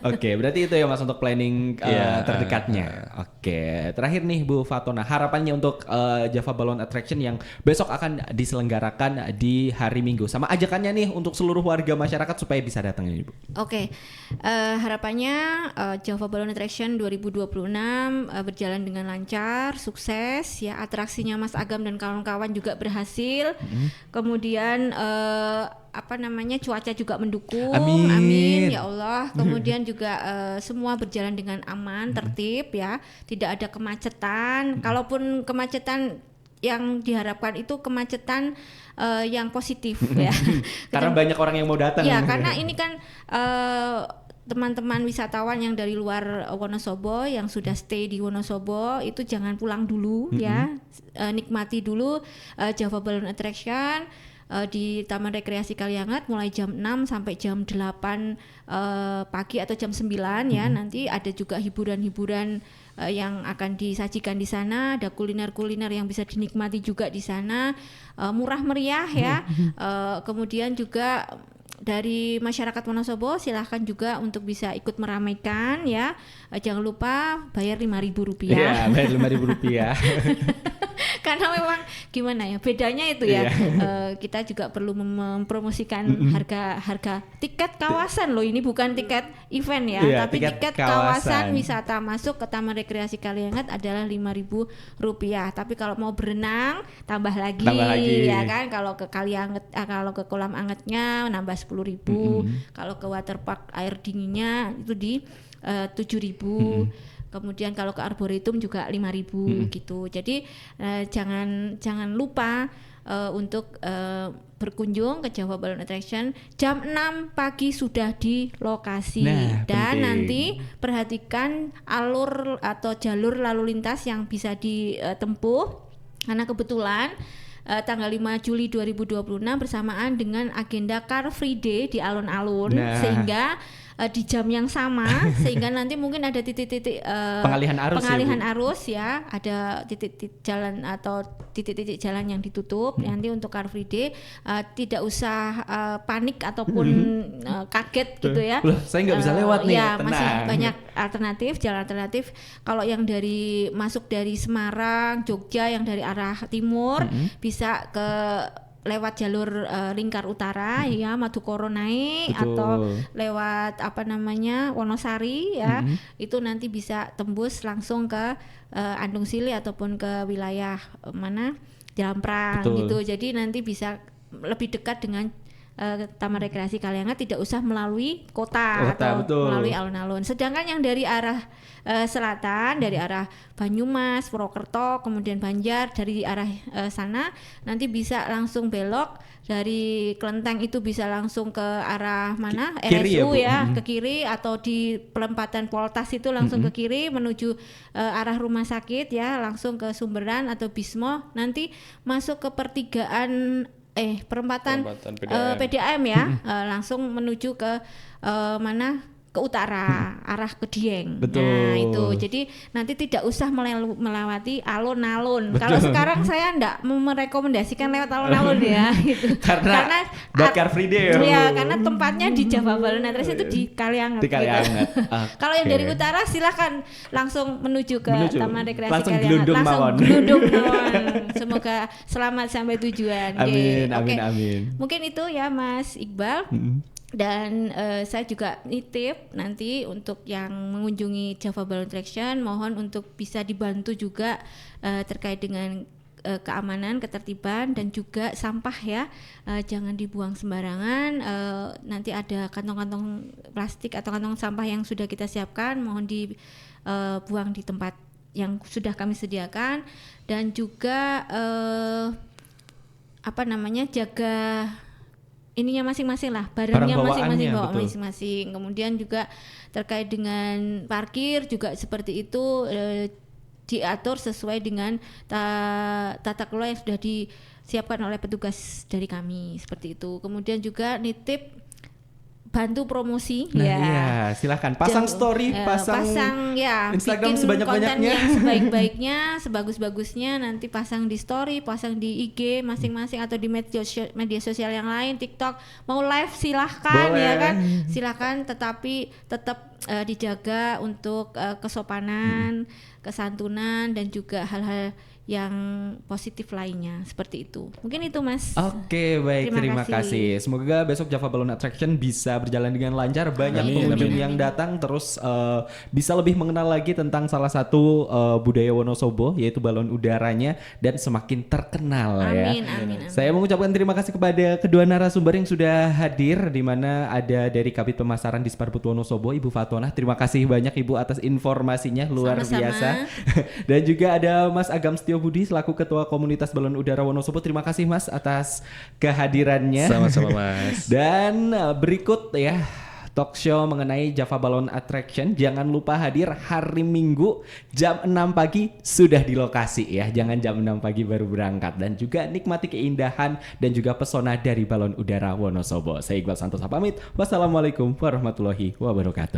Oke, berarti itu ya Mas untuk planning terdekatnya. Oke, terakhir nih Bu Fatona, harapannya untuk Java Balloon Attraction yang besok akan diselenggarakan di hari Minggu, sama ajakannya nih untuk seluruh warga masyarakat supaya bisa datang ini Bu. Oke, harapannya Java Balloon Attraction 2026 berjalan dengan lancar, sukses ya, atraksinya Mas Agam dan kawan-kawan juga berhasil. Kemudian cuaca juga mendukung. Amin ya Allah. Kemudian juga semua berjalan dengan aman, tertib ya, tidak ada kemacetan. Kalaupun kemacetan yang diharapkan itu kemacetan yang positif ya. Karena banyak orang yang mau datang. Ya, karena ini kan teman-teman wisatawan yang dari luar Wonosobo yang sudah stay di Wonosobo itu jangan pulang dulu ya. Nikmati dulu Java Balloon Attraction di Taman Rekreasi Kaliangat mulai jam 6 sampai jam 8 pagi atau jam 9 ya. Nanti ada juga hiburan-hiburan yang akan disajikan di sana, ada kuliner-kuliner yang bisa dinikmati juga di sana, murah meriah ya. Kemudian juga dari masyarakat Wonosobo silahkan juga untuk bisa ikut meramaikan ya. Jangan lupa bayar Rp5.000. Iya, bayar Rp5.000. Karena memang gimana ya bedanya itu ya. Kita juga perlu mempromosikan harga tiket kawasan loh, ini bukan tiket event ya, tapi tiket kawasan wisata masuk ke Taman Rekreasi Kaliangat adalah Rp5.000. Tapi kalau mau berenang tambah lagi ya kan. Kalau ke Kaliangat, kalau ke kolam angetnya nambah Rp10.000. Kalau ke waterpark air dinginnya itu di Rp7.000. Kemudian kalau ke Arboretum juga Rp5.000 gitu. Jadi jangan lupa untuk berkunjung ke Java Balloon Attraction jam 6 pagi sudah di lokasi. Dan nanti perhatikan alur atau jalur lalu lintas yang bisa ditempuh, karena kebetulan tanggal 5 Juli 2026 bersamaan dengan agenda Car Free Day di alun-alun, sehingga di jam yang sama sehingga nanti mungkin ada titik-titik pengalihan arus ya, ada titik-titik jalan atau titik-titik jalan yang ditutup. Nanti untuk Car Free Day tidak usah panik ataupun kaget gitu ya. Saya nggak bisa lewat nih. Ya, masih banyak jalan alternatif. Kalau yang masuk dari Semarang, Jogja yang dari arah timur bisa ke lewat jalur lingkar utara ya, Madukoro naik atau lewat Wonosari ya, itu nanti bisa tembus langsung ke Andung Sili ataupun ke wilayah Jalamprang gitu. Jadi nanti bisa lebih dekat dengan Taman Rekreasi Kaliangat, tidak usah melalui kota atau melalui alun-alun. Sedangkan yang dari arah selatan, dari arah Banyumas, Purwokerto, kemudian Banjar, dari arah sana nanti bisa langsung belok dari Klenteng, itu bisa langsung ke arah mana? RSU ya, ke kiri, atau di perempatan Poltas itu langsung ke kiri menuju arah rumah sakit ya, langsung ke Sumberan atau Bismo, nanti masuk ke pertigaan perempatan PDAM. PDAM ya, langsung menuju ke mana? Ke utara, arah ke Dieng. Betul. Nah itu, jadi nanti tidak usah melewati alun-alun. Kalau sekarang saya enggak merekomendasikan lewat alun-alun ya, gitu. Karena buat Car Free Day ya, karena tempatnya di Java Balloon Attraction itu di Kalianget. Di Kalianget. Gitu. Kalau yang dari utara silakan langsung menuju ke Taman Rekreasi langsung Kalianget. gelundung mawon. Semoga selamat sampai tujuan. Amin, Oke. amin. Mungkin itu ya Mas Iqbal. Dan saya juga nitip nanti untuk yang mengunjungi Java Balloon Attraction, mohon untuk bisa dibantu juga terkait dengan keamanan, ketertiban dan juga sampah ya, jangan dibuang sembarangan. Nanti ada kantong-kantong plastik atau kantong sampah yang sudah kita siapkan, mohon dibuang di tempat yang sudah kami sediakan, dan juga jaga ininya masing-masing lah, barangnya masing-masing, bawa masing-masing. Kemudian juga terkait dengan parkir juga seperti itu, diatur sesuai dengan tata kelola yang sudah disiapkan oleh petugas dari kami, seperti itu. Kemudian juga nitip bantu promosi. Nah, iya, silakan pasang story, pasang ya, Instagram bikin sebanyak-banyaknya, konten yang sebaik-baiknya, sebagus-bagusnya, nanti pasang di story, pasang di IG masing-masing atau di media sosial yang lain, TikTok, mau live silahkan. Boleh. Ya kan, silahkan, tetapi tetap dijaga untuk kesopanan, kesantunan dan juga hal-hal yang positif lainnya, seperti itu. Mungkin itu Mas. Oke, baik, terima kasih. Semoga besok Java Balloon Attraction bisa berjalan dengan lancar, banyak pengunjung yang datang, terus bisa lebih mengenal lagi tentang salah satu budaya Wonosobo, yaitu balon udaranya, dan semakin terkenal. Amin. Saya mengucapkan terima kasih kepada kedua narasumber yang sudah hadir, di mana ada dari Kabid Pemasaran Disparbud Wonosobo, Ibu Fatonah. Terima kasih banyak Ibu atas informasinya, luar biasa. Dan juga ada Mas Agam Setio Budi selaku Ketua Komunitas Balon Udara Wonosobo. Terima kasih Mas atas kehadirannya. Sama-sama Mas. Dan berikut ya, talk show mengenai Java Balloon Attraction. Jangan lupa hadir hari Minggu jam 6 pagi sudah di lokasi ya. Jangan jam 6 pagi baru berangkat. Dan juga nikmati keindahan dan juga pesona dari Balon Udara Wonosobo. Saya Iqbal Santosa pamit. Wassalamualaikum warahmatullahi wabarakatuh.